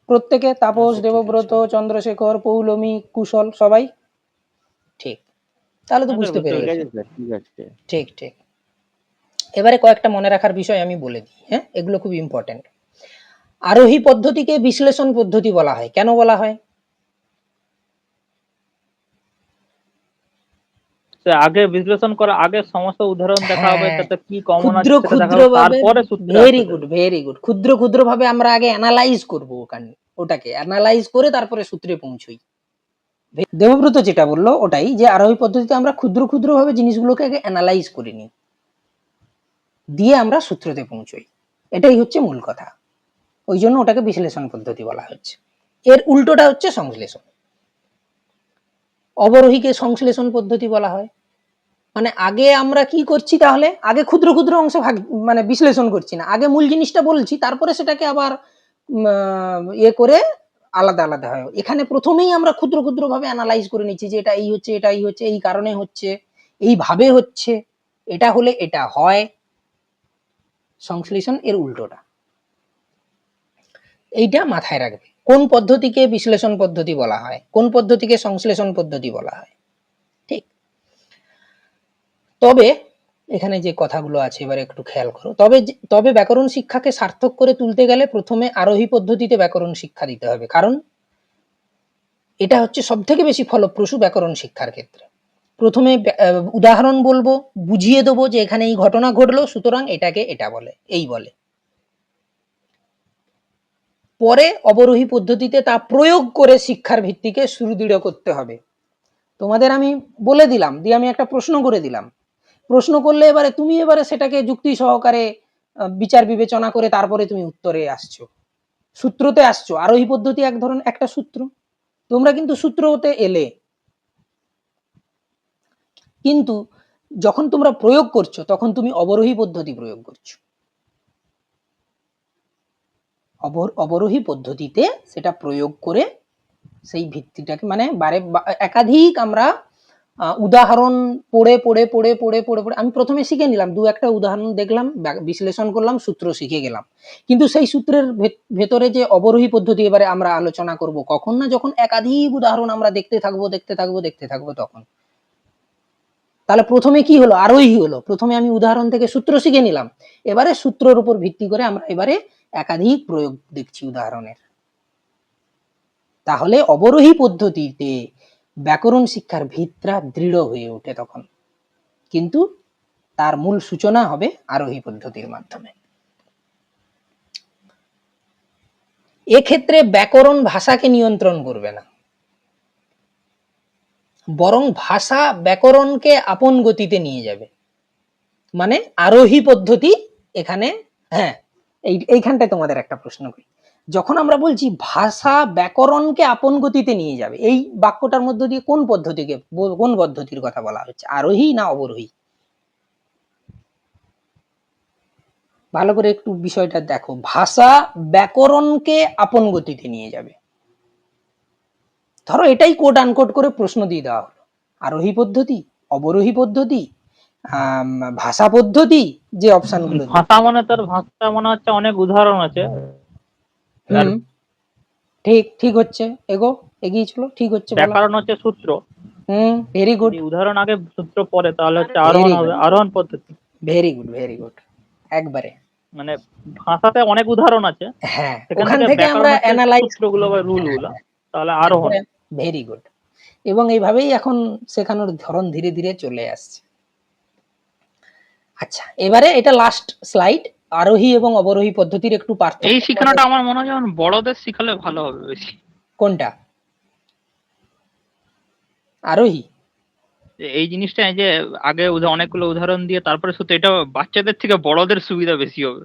প্রত্যেকে? তাপস, আচ্ছা, ঠিক দেবব্রত, আছে। চন্দ্রশেখর, পৌলমী, কুশল, সবাই ঠিক? তাহলে তো হ্যাঁ স্যার, বুঝতে বুঝতে পেরে ঠিক গেছে। আছে স্যার, ঠিক আছে। ঠিক ঠিক। এবারে কয়েকটা মনে রাখার বিষয় আমি বলে দিই, হ্যাঁ, এগুলো খুব ইম্পর্টেন্ট। আরোহী পদ্ধতিকে বিশ্লেষণ পদ্ধতি বলা হয়। কেন বলা হয়? স্যার, আগে বিশ্লেষণ করা, আগে সমস্ত উদাহরণ দেখা হবে, হ্যাঁ, তাতে কি কমন ক্ষুদ্র আছে সেটা দেখা ক্ষুদ্র হবে, ভাবে, তারপরে সূত্রে ভেরি আসবে স্যার। গুড ভেরি গুড, ক্ষুদ্র ক্ষুদ্র ভাবে আমরা আগে অ্যানালাইজ করবো, ওটাকে অ্যানালাইজ করে তারপরে সূত্রে পৌঁছই। দেবব্রত যেটা বললো ওটাই, যে আরোহী পদ্ধতিতে আমরা ক্ষুদ্র ক্ষুদ্র ভাবে জিনিসগুলোকে আগে অ্যানালাইজ করে নিই, দিয়ে আমরা সূত্রতে পৌঁছই। এটাই হচ্ছে মূল কথা। ওই জন্য ওটাকে বিশ্লেষণ পদ্ধতি বলা হচ্ছে। এর উল্টোটা হচ্ছে সংশ্লেষণ। অবরোহীকে সংশ্লেষণ পদ্ধতি বলা হয়। মানে আগে আমরা কি করছি, তাহলে আগে ক্ষুদ্র ক্ষুদ্র অংশ ভাগ মানে বিশ্লেষণ করছি না, আগে মূল জিনিসটা বলছি, তারপরে সেটাকে আবার ইয়ে করে আলাদা আলাদা হয়। এখানে প্রথমেই আমরা ক্ষুদ্র ক্ষুদ্র ভাবে অ্যানালাইজ করে নিচ্ছি যে এটা এই হচ্ছে, এটা এই হচ্ছে, এই কারণে হচ্ছে, এইভাবে হচ্ছে, এটা হলে এটা হয়। সংশ্লেষণ এর উল্টোটা। এইটা মাথায় রাখবে। কোন পদ্ধতিকে বিশ্লেষণ পদ্ধতি বলা হয়, কোন পদ্ধতিকে সংশ্লেষণ পদ্ধতি বলা হয়। ঠিক। তবে এখানে যে কথাগুলো আছে এবারে একটু খেয়াল করো। তবে ব্যাকরণ শিক্ষাকে সার্থক করে তুলতে গেলে প্রথমে আরোহী পদ্ধতিতে ব্যাকরণ শিক্ষা দিতে হবে, কারণ এটা হচ্ছে সব থেকে বেশি ফলপ্রসূ ব্যাকরণ শিক্ষার ক্ষেত্রে। প্রথমে উদাহরণ বলবো, বুঝিয়ে দেবো যে এখানে এই ঘটনা ঘটলো, সুতরাং এটাকে এটা বলে, এই বলে। পরে অবরোহী পদ্ধতিতে তা প্রয়োগ করে শিক্ষার ভিত্তিকে সুদৃঢ় করতে হবে। তোমাদের আমি বলে দিলাম, দিয়ে আমি একটা প্রশ্ন করে দিলাম, প্রশ্ন করলে এবারে তুমি সেটাকে যুক্তি সহকারে বিচার বিবেচনা করে তারপরে তুমি উত্তরে আসছো, সূত্রতে আসছো। আরোহী পদ্ধতি এক ধরনের একটা সূত্র, তোমরা কিন্তু সূত্রতে এলে, কিন্তু যখন তোমরা প্রয়োগ করছো তখন তুমি অবরোহী পদ্ধতি প্রয়োগ করছো। অবরোহী পদ্ধতিতে সেটা প্রয়োগ করে সেই ভিত্তিটাকে মানে একাধিক আমরা উদাহরণ পড়ে পড়ে পড়ে পড়ে পড়ে পড়ে আমি প্রথমে শিখে নিলাম, দু একটা উদাহরণ দেখলাম, বিশ্লেষণ করলাম, সূত্র শিখে গেলাম। কিন্তু সেই সূত্রের ভেতরে যে অবরোহী পদ্ধতি এবারে আমরা আলোচনা করব কখন না, যখন একাধিক উদাহরণ আমরা দেখতে থাকবো তখন। তাহলে প্রথমে কি হলো, আরোহী হলো। প্রথমে আমি উদাহরণ থেকে সূত্র শিখে নিলাম, এবারে সূত্রের উপর ভিত্তি করে আমরা এবারে একাধিক প্রয়োগ দেখছি উদাহরণের। তাহলে অবরোহী পদ্ধতিতে ব্যাকরণ শিক্ষার ভিতটা দৃঢ় হয়ে ওঠে তখন, কিন্তু তার মূল সূচনা হবে আরোহী পদ্ধতির মাধ্যমে। এক্ষেত্রে ব্যাকরণ ভাষাকে নিয়ন্ত্রণ করবে না, বরং ভাষা ব্যাকরণকে আপন গতিতে নিয়ে যাবে। মানে আরোহী পদ্ধতি এখানে, হ্যাঁ এইখানটায় তোমাদের একটা প্রশ্ন করি, যখন আমরা বলছি ভাষা ব্যাকরণকে আপন গতিতে নিয়ে যাবে, এই বাক্যটার মধ্য দিয়ে কোন পদ্ধতির কথা বলা হচ্ছে, আরোহী না অবরোহী? ভালো করে একটু বিষয়টা দেখো, ভাষা ব্যাকরণকে আপন গতিতে নিয়ে যাবে। ধরো এটাই কোট আনকোট করে প্রশ্ন দিয়ে দেওয়া হলো, আরোহী পদ্ধতি, অবরোহী পদ্ধতি, ভাষা পদ্ধতি, যে অপশনগুলো ভাষা মানে তার ভাষা মনে হচ্ছে অনেক উদাহরণ আছে। ঠিক হচ্ছে, এগিয়ে চলো, ঠিক হচ্ছে। ব্যাকরণ হচ্ছে সূত্র, ভেরি গুড। উদাহরণ আগে সূত্র পরে, তাহলে হচ্ছে আরোহণ হবে, আরোহণ পদ্ধতি। ভেরি গুড একবারে। মানে ভাষাতে অনেক উদাহরণ আছে, হ্যাঁ, সেখান ওখান থেকে থেকে আমরা অ্যানালাইজ সূত্রগুলো বা রুলগুলো, তাহলে আরোহণ। Very good. এবং এইভাবেই এখন শেখানোর ধরন ধীরে ধীরে চলে আসছে। আচ্ছা, এবারে এটা লাস্ট স্লাইড, আরোহী এবং অবরোহী পদ্ধতির একটু পার্থক্য। এই শিক্ষাটা আমার মনে হয় যেমন বড়দের শিখালে ভালো হবে বেশি। কোনটা? আরোহী? এই জিনিসটা যে আগে অনেকগুলো উদাহরণ দিয়ে তারপরে সূত্র, এটা বাচ্চাদের থেকে বড়দের সুবিধা বেশি হবে।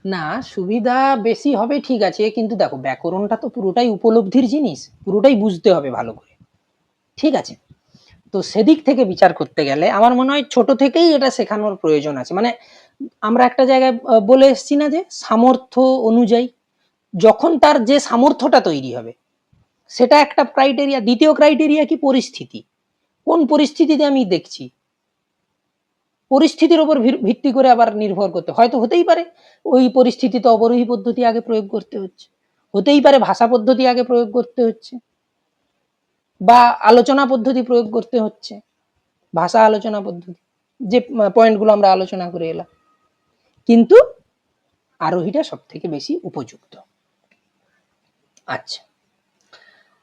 না, সুবিধা বেশি হবে ঠিক আছে, কিন্তু দেখো ব্যাকরণটা তো পুরোটাই উপলব্ধির জিনিস, পুরোটাই বুঝতে হবে ভালো করে, ঠিক আছে? তো সেদিক থেকে বিচার করতে গেলে আমার মনে হয় ছোট থেকেই এটা শেখানোর প্রয়োজন আছে। মানে আমরা একটা জায়গায় বলে এসছি না যে সামর্থ্য অনুযায়ী, যখন তার যে সামর্থ্যটা তৈরি হবে সেটা একটা ক্রাইটেরিয়া। দ্বিতীয় ক্রাইটেরিয়া কি, পরিস্থিতি। কোন পরিস্থিতিতে আমি দেখছি, পরিস্থিতির উপর ভিত্তি করে আবার নির্ভর করতে, হয়তো হতেই পারে ওই পরিস্থিতিতে অবরোহী পদ্ধতি আগে প্রয়োগ করতে হচ্ছে, হতেই পারে ভাষা পদ্ধতি আগে প্রয়োগ করতে হচ্ছে, বা আলোচনা পদ্ধতি প্রয়োগ করতে হচ্ছে, ভাষা আলোচনা পদ্ধতি, যে পয়েন্টগুলো আমরা আলোচনা করে এলাম। কিন্তু আরোহীটা সব থেকে বেশি উপযুক্ত। আচ্ছা,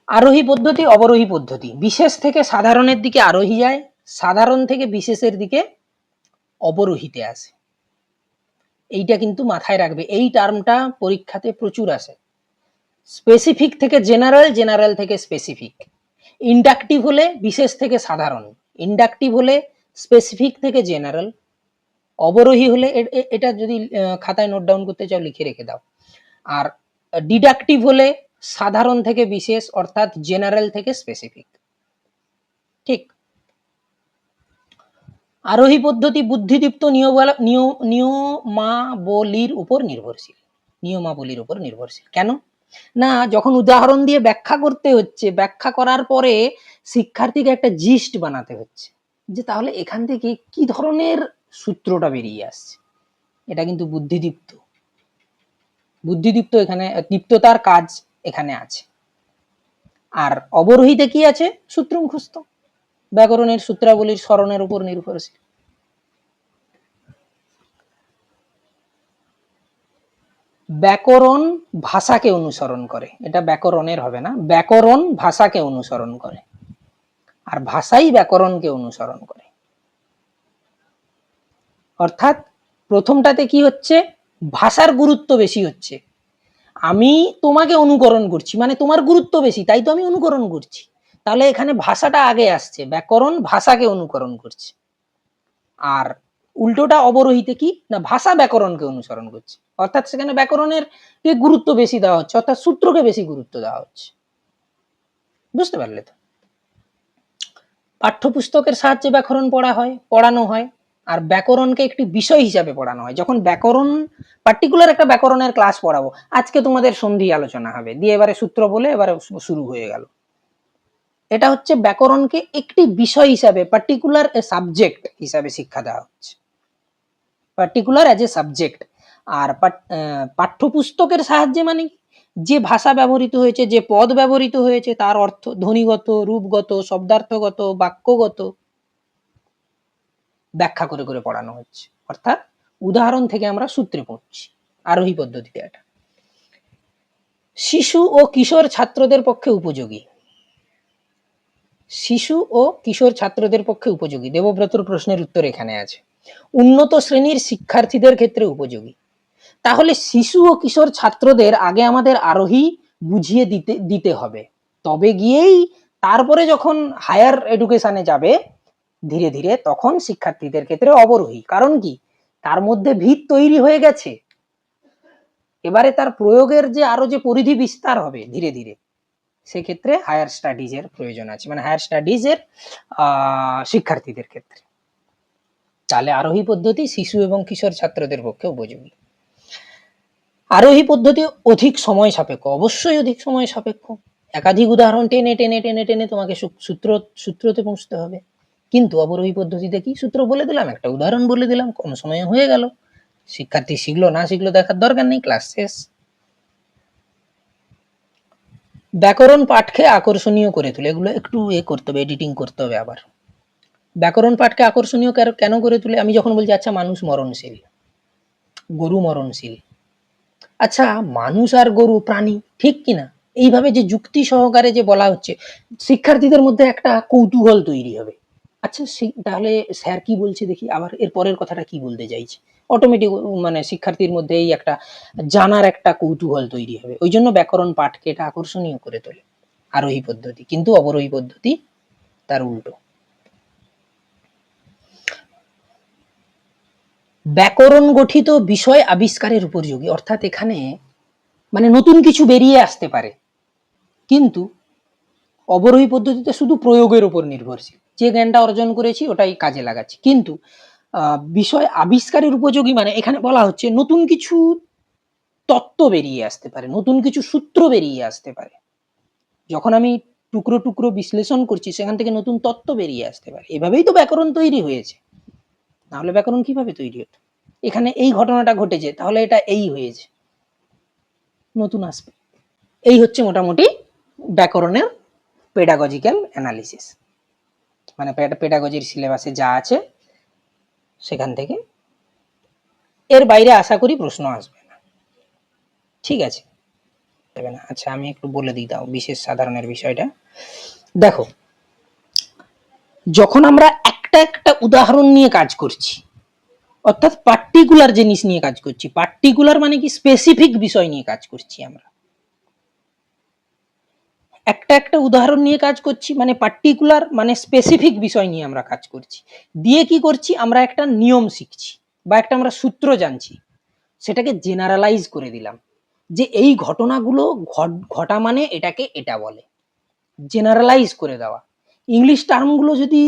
আরোহী পদ্ধতি, অবরোহী পদ্ধতি, বিশেষ থেকে সাধারণের দিকে আরোহী যায়, সাধারণ থেকে বিশেষের দিকে অবরোহীতে আসে। এইটা কিন্তু মাথায় রাখবে, এই টার্মটা পরীক্ষাতে প্রচুর আসে। স্পেসিফিক থেকে জেনারেল, জেনারেল থেকে স্পেসিফিক, ইন্ডাকটিভ হলে বিশেষ থেকে সাধারণ, ইন্ডাকটিভ হলে স্পেসিফিক থেকে জেনারেল, অবরোহী হলে এটা যদি খাতায় নোট ডাউন করতে চাও লিখে রেখে দাও। আর ডিডাকটিভ হলে সাধারণ থেকে বিশেষ, অর্থাৎ জেনারেল থেকে স্পেসিফিক। ঠিক। আরোহী পদ্ধতি বুদ্ধিদীপ্ত নিয়মাবলীর উপর নির্ভরশীল। নিয়মাবলীর উপর নির্ভরশীল কেন না, যখন উদাহরণ দিয়ে ব্যাখ্যা করতে হচ্ছে, ব্যাখ্যা করার পরে শিক্ষার্থীকে একটা জিস্ট বানাতে হচ্ছে যে তাহলে এখান থেকে কি ধরনের সূত্রটা বেরিয়ে আসছে, এটা কিন্তু বুদ্ধিদীপ্ত। বুদ্ধিদীপ্ত এখানে দীপ্ততার কাজ এখানে আছে। আর অবরোহীতে কি আছে? সূত্র মুখস্থ, ব্যাকরণের সূত্রাবলীর স্মরণের উপর নির্ভরশীল। ব্যাকরণ ভাষাকে অনুসরণ করে, এটা ব্যাকরণের হবে না, ব্যাকরণ ভাষাকে অনুসরণ করে আর ভাষাই ব্যাকরণকে অনুসরণ করে। অর্থাৎ প্রথমটাতে কি হচ্ছে, ভাষার গুরুত্ব বেশি হচ্ছে, আমি তোমাকে অনুকরণ করছি মানে তোমার গুরুত্ব বেশি তাই তো আমি অনুকরণ করছি, তাহলে এখানে ভাষাটা আগে আসছে, ব্যাকরণ ভাষাকে অনুকরণ করছে। আর উল্টোটা অবরোহিতে কি না, ভাষা ব্যাকরণকে অনুসরণ করছে, অর্থাৎ সেখানে ব্যাকরণের গুরুত্ব বেশি দেওয়া হচ্ছে, অর্থাৎ সূত্রকে বেশি গুরুত্ব দেওয়া হচ্ছে। বুঝতে পারলে তো? পাঠ্যপুস্তকের সাহায্যে ব্যাকরণ পড়ানো হয় আর ব্যাকরণকে একটি বিষয় হিসাবে পড়ানো হয়। যখন ব্যাকরণ পার্টিকুলার একটা ব্যাকরণের ক্লাস পড়াবো, আজকে তোমাদের সন্ধি আলোচনা হবে, দিয়ে এবারে সূত্র বলে এবারে শুরু হয়ে গেল, এটা হচ্ছে ব্যাকরণকে একটি বিষয় হিসাবে, পার্টিকুলার সাবজেক্ট হিসাবে শিক্ষা দেওয়া হচ্ছে, পার্টিকুলার অ্যাজ এ সাবজেক্ট। আর পাঠ্যপুস্তকের সাহায্যে মানে যে ভাষা ব্যবহৃত হয়েছে, যে পদ ব্যবহৃত হয়েছে তার অর্থ ধ্বনিগত, রূপগত, শব্দার্থগত, বাক্যগত ব্যাখ্যা করে করে পড়ানো হচ্ছে, অর্থাৎ উদাহরণ থেকে আমরা সূত্রে পড়ছি। আরোহী পদ্ধতিতে এটা শিশু ও কিশোর ছাত্রদের পক্ষে উপযোগী। শিশু ও কিশোর ছাত্রদের পক্ষে উপযোগী, দেবব্রতর প্রশ্নের উত্তর এখানে আছে। উন্নত শ্রেণীর শিক্ষার্থীদের ক্ষেত্রে উপযোগী। তাহলে শিশু ও কিশোর ছাত্রদের আগে আমাদের আরোহী বুঝিয়ে দিতে হবে, তবে গিয়েই তারপরে যখন হায়ার এডুকেশনে যাবে ধীরে ধীরে তখন শিক্ষার্থীদের ক্ষেত্রে অবরোহী। কারণ কি, তার মধ্যে ভিত তৈরি হয়ে গেছে, এবারে তার প্রয়োগের যে আরো যে পরিধি বিস্তার হবে ধীরে ধীরে, সেক্ষেত্রে হায়ার স্টাডিজ এর প্রয়োজন আছে, মানে হায়ার স্টাডিজ এর শিক্ষার্থীদের ক্ষেত্রে। তাহলে আরোহী পদ্ধতি শিশু এবং কিশোর ছাত্রদের পক্ষে উপযোগী। আরোহী পদ্ধতি অধিক সময় সাপেক্ষ, অবশ্যই অধিক সময় সাপেক্ষ, একাধিক উদাহরণ টেনে টেনে টেনে টেনে তোমাকে সূত্রতে পৌঁছতে হবে। কিন্তু অবরোহী পদ্ধতিতে কি, সূত্র বলে দিলাম, একটা উদাহরণ বলে দিলাম, কম সময়ে হয়ে গেল, শিক্ষার্থী শিখলো না শিখলো দেখার দরকার নেই, ক্লাস শেষ। ব্যাকরণ পাঠকে আকর্ষণীয় করে তোলে, এগুলো একটু করতে হবে, এডিটিং করতে হবে আবার। ব্যাকরণ পাঠকে আকর্ষণীয় কেন করে তোলে? আমি যখন বলছি আচ্ছা মানুষ মরণশীল, গরু মরণশীল, আচ্ছা মানুষ আর গরু প্রাণী, ঠিক কিনা, এইভাবে যে যুক্তি সহকারে যে বলা হচ্ছে, শিক্ষার্থীদের মধ্যে একটা কৌতূহল তৈরি হবে। আচ্ছা তাহলে স্যার কি বলছে দেখি, আবার এর পরের কথাটা কি বলতে চাইছে, অটোমেটিক মানে শিক্ষার্থীর মধ্যে এই একটা জানার একটা কৌতূহল তৈরি হবে। ওই জন্য ব্যাকরণ পাঠকে এটা আকর্ষণীয় করে তোলে আরোহী পদ্ধতি, কিন্তু অবরোহী পদ্ধতি তার উল্টো। ব্যাকরণ গঠিত বিষয় আবিষ্কারের উপযোগী, অর্থাৎ এখানে মানে নতুন কিছু বেরিয়ে আসতে পারে, কিন্তু অবরোহী পদ্ধতিতে শুধু প্রয়োগের উপর নির্ভরশীল, যে জ্ঞানটা অর্জন করেছি ওটাই কাজে লাগাচ্ছি। কিন্তু বিষয় আবিষ্কারের উপযোগী মানে এখানে বলা হচ্ছে নতুন কিছু তত্ত্ব বেরিয়ে আসতে পারে, নতুন কিছু সূত্র বেরিয়ে আসতে পারে, যখন আমি টুকরো টুকরো বিশ্লেষণ করছি সেখান থেকে নতুন তত্ত্ব বেরিয়ে আসতে পারে। এভাবেই তো ব্যাকরণ তৈরি হয়েছে, নাহলে ব্যাকরণ কিভাবে তৈরি হতো? এখানে এই ঘটনাটা ঘটেছে তাহলে এটা এই হয়েছে, নতুন আসবে। এই হচ্ছে মোটামুটি ব্যাকরণের পেডাগজিক্যাল অ্যানালিসিস, মানে পেডাগজির সিলেবাসে যা আছে সেখান থেকে, এর বাইরে আশা করি প্রশ্ন আসবে না, ঠিক আছে? আচ্ছা আমি একটু বলে দিই দাও বিশেষ সাধারণের বিষয়টা। দেখো, যখন আমরা একটা একটা উদাহরণ নিয়ে কাজ করছি, অর্থাৎ পার্টিকুলার জিনিস নিয়ে কাজ করছি, পার্টিকুলার মানে কি স্পেসিফিক বিষয় নিয়ে কাজ করছি, আমরা একটা একটা উদাহরণ নিয়ে কাজ করছি, মানে পার্টিকুলার মানে স্পেসিফিক বিষয় নিয়ে আমরা কাজ করছি, দিয়ে কি করছি, আমরা একটা নিয়ম শিখছি বা একটা আমরা সূত্র জানছি, সেটাকে জেনারেলাইজ করে দিলাম যে এই ঘটনাগুলো ঘটা মানে এটাকে এটা বলে, জেনারেলাইজ করে দেওয়া। ইংলিশ টার্মগুলো যদি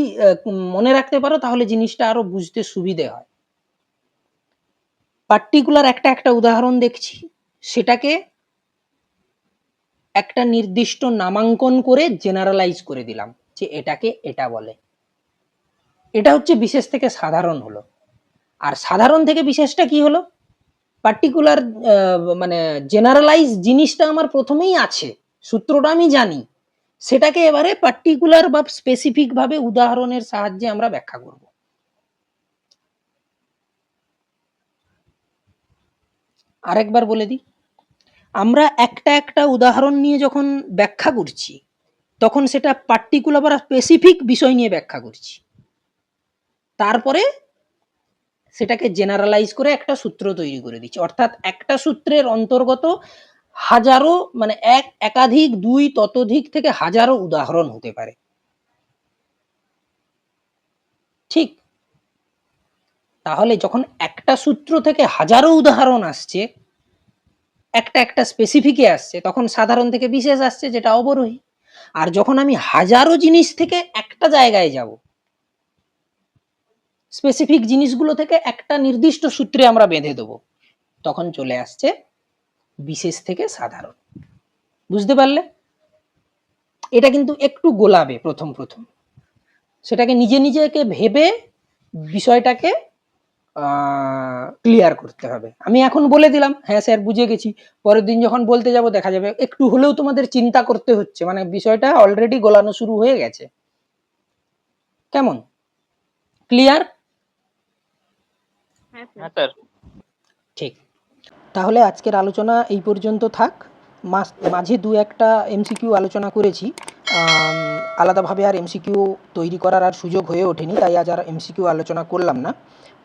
মনে রাখতে পারো তাহলে জিনিসটা আরো বুঝতে সুবিধে হয়। পার্টিকুলার একটা একটা উদাহরণ দেখছি, সেটাকে একটা নির্দিষ্ট নামাঙ্কন করে জেনারেলাইজ করে দিলাম যে এটাকে এটা বলে। এটা হচ্ছে বিশেষ থেকে সাধারণ হলো। আর সাধারণ থেকে বিশেষটা কি হলো? পার্টিকুলার মানে জেনারেলাইজ জিনিসটা আমার প্রথমেই আছে, সূত্রটা আমি জানি, সেটাকে এবারে পার্টিকুলার বা স্পেসিফিক ভাবে উদাহরণের সাহায্যে আমরা ব্যাখ্যা করব। আরেকবার বলে দিই, আমরা একটা একটা উদাহরণ নিয়ে যখন ব্যাখ্যা করছি তখন সেটা পার্টিকুলার বা স্পেসিফিক বিষয় নিয়ে ব্যাখ্যা করছি, তারপরে সেটাকে জেনারেলাইজ করে একটা সূত্র তৈরি করে দিচ্ছি। অর্থাৎ একটা সূত্রের অন্তর্গত হাজারো মানে একাধিক, দুই, ততোধিক থেকে হাজারো উদাহরণ হতে পারে। ঠিক? তাহলে যখন একটা সূত্র থেকে হাজারো উদাহরণ আসছে, একটা একটা স্পেসিফিকে আসছে, তখন সাধারণ থেকে বিশেষ আসছে, যেটা অবরোহী। আর যখন আমি হাজারো জিনিস থেকে একটা জায়গায় যাব, স্পেসিফিক জিনিসগুলো থেকে একটা নির্দিষ্ট সূত্রে আমরা বেঁধে দেবো, তখন চলে আসছে বিশেষ থেকে সাধারণ। বুঝতে পারলে? এটা কিন্তু একটু গোলাবে প্রথম প্রথম, সেটাকে নিজেকে ভেবে বিষয়টাকে ক্লিয়ার করতে হবে। আমি এখন বলে দিলাম, হ্যাঁ স্যার বুঝে গেছি, পরের দিন যখন বলতে যাব দেখা যাবে একটু হলেও তোমাদের চিন্তা করতে হচ্ছে, মানে বিষয়টা অলরেডি গোলানো শুরু হয়ে গেছে। কেমন? ক্লিয়ার? হ্যাঁ হ্যাঁ স্যার। ঠিক। তাহলে আজকের আলোচনা এই পর্যন্ত থাক। মাঝে দু একটা এমসিকিউ আলোচনা করেছি, আলাদাভাবে আর এমসিকিউ তৈরি করার আর সুযোগ হয়ে ওঠেনি, তাই আজ আর এমসিকিউ আলোচনা করলাম না।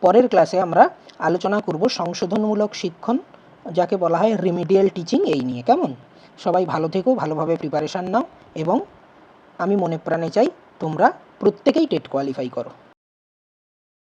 পরের ক্লাসে আমরা আলোচনা করব সংশোধনমূলক শিক্ষণ, যাকে বলা হয় রিমিডিয়াল টিচিং, এই নিয়ে। কেমন? সবাই ভালো থেকো, ভালোভাবে প্রিপারেশান নাও, এবং আমি মনে প্রাণে চাই তোমরা প্রত্যেকেই টেট কোয়ালিফাই করো।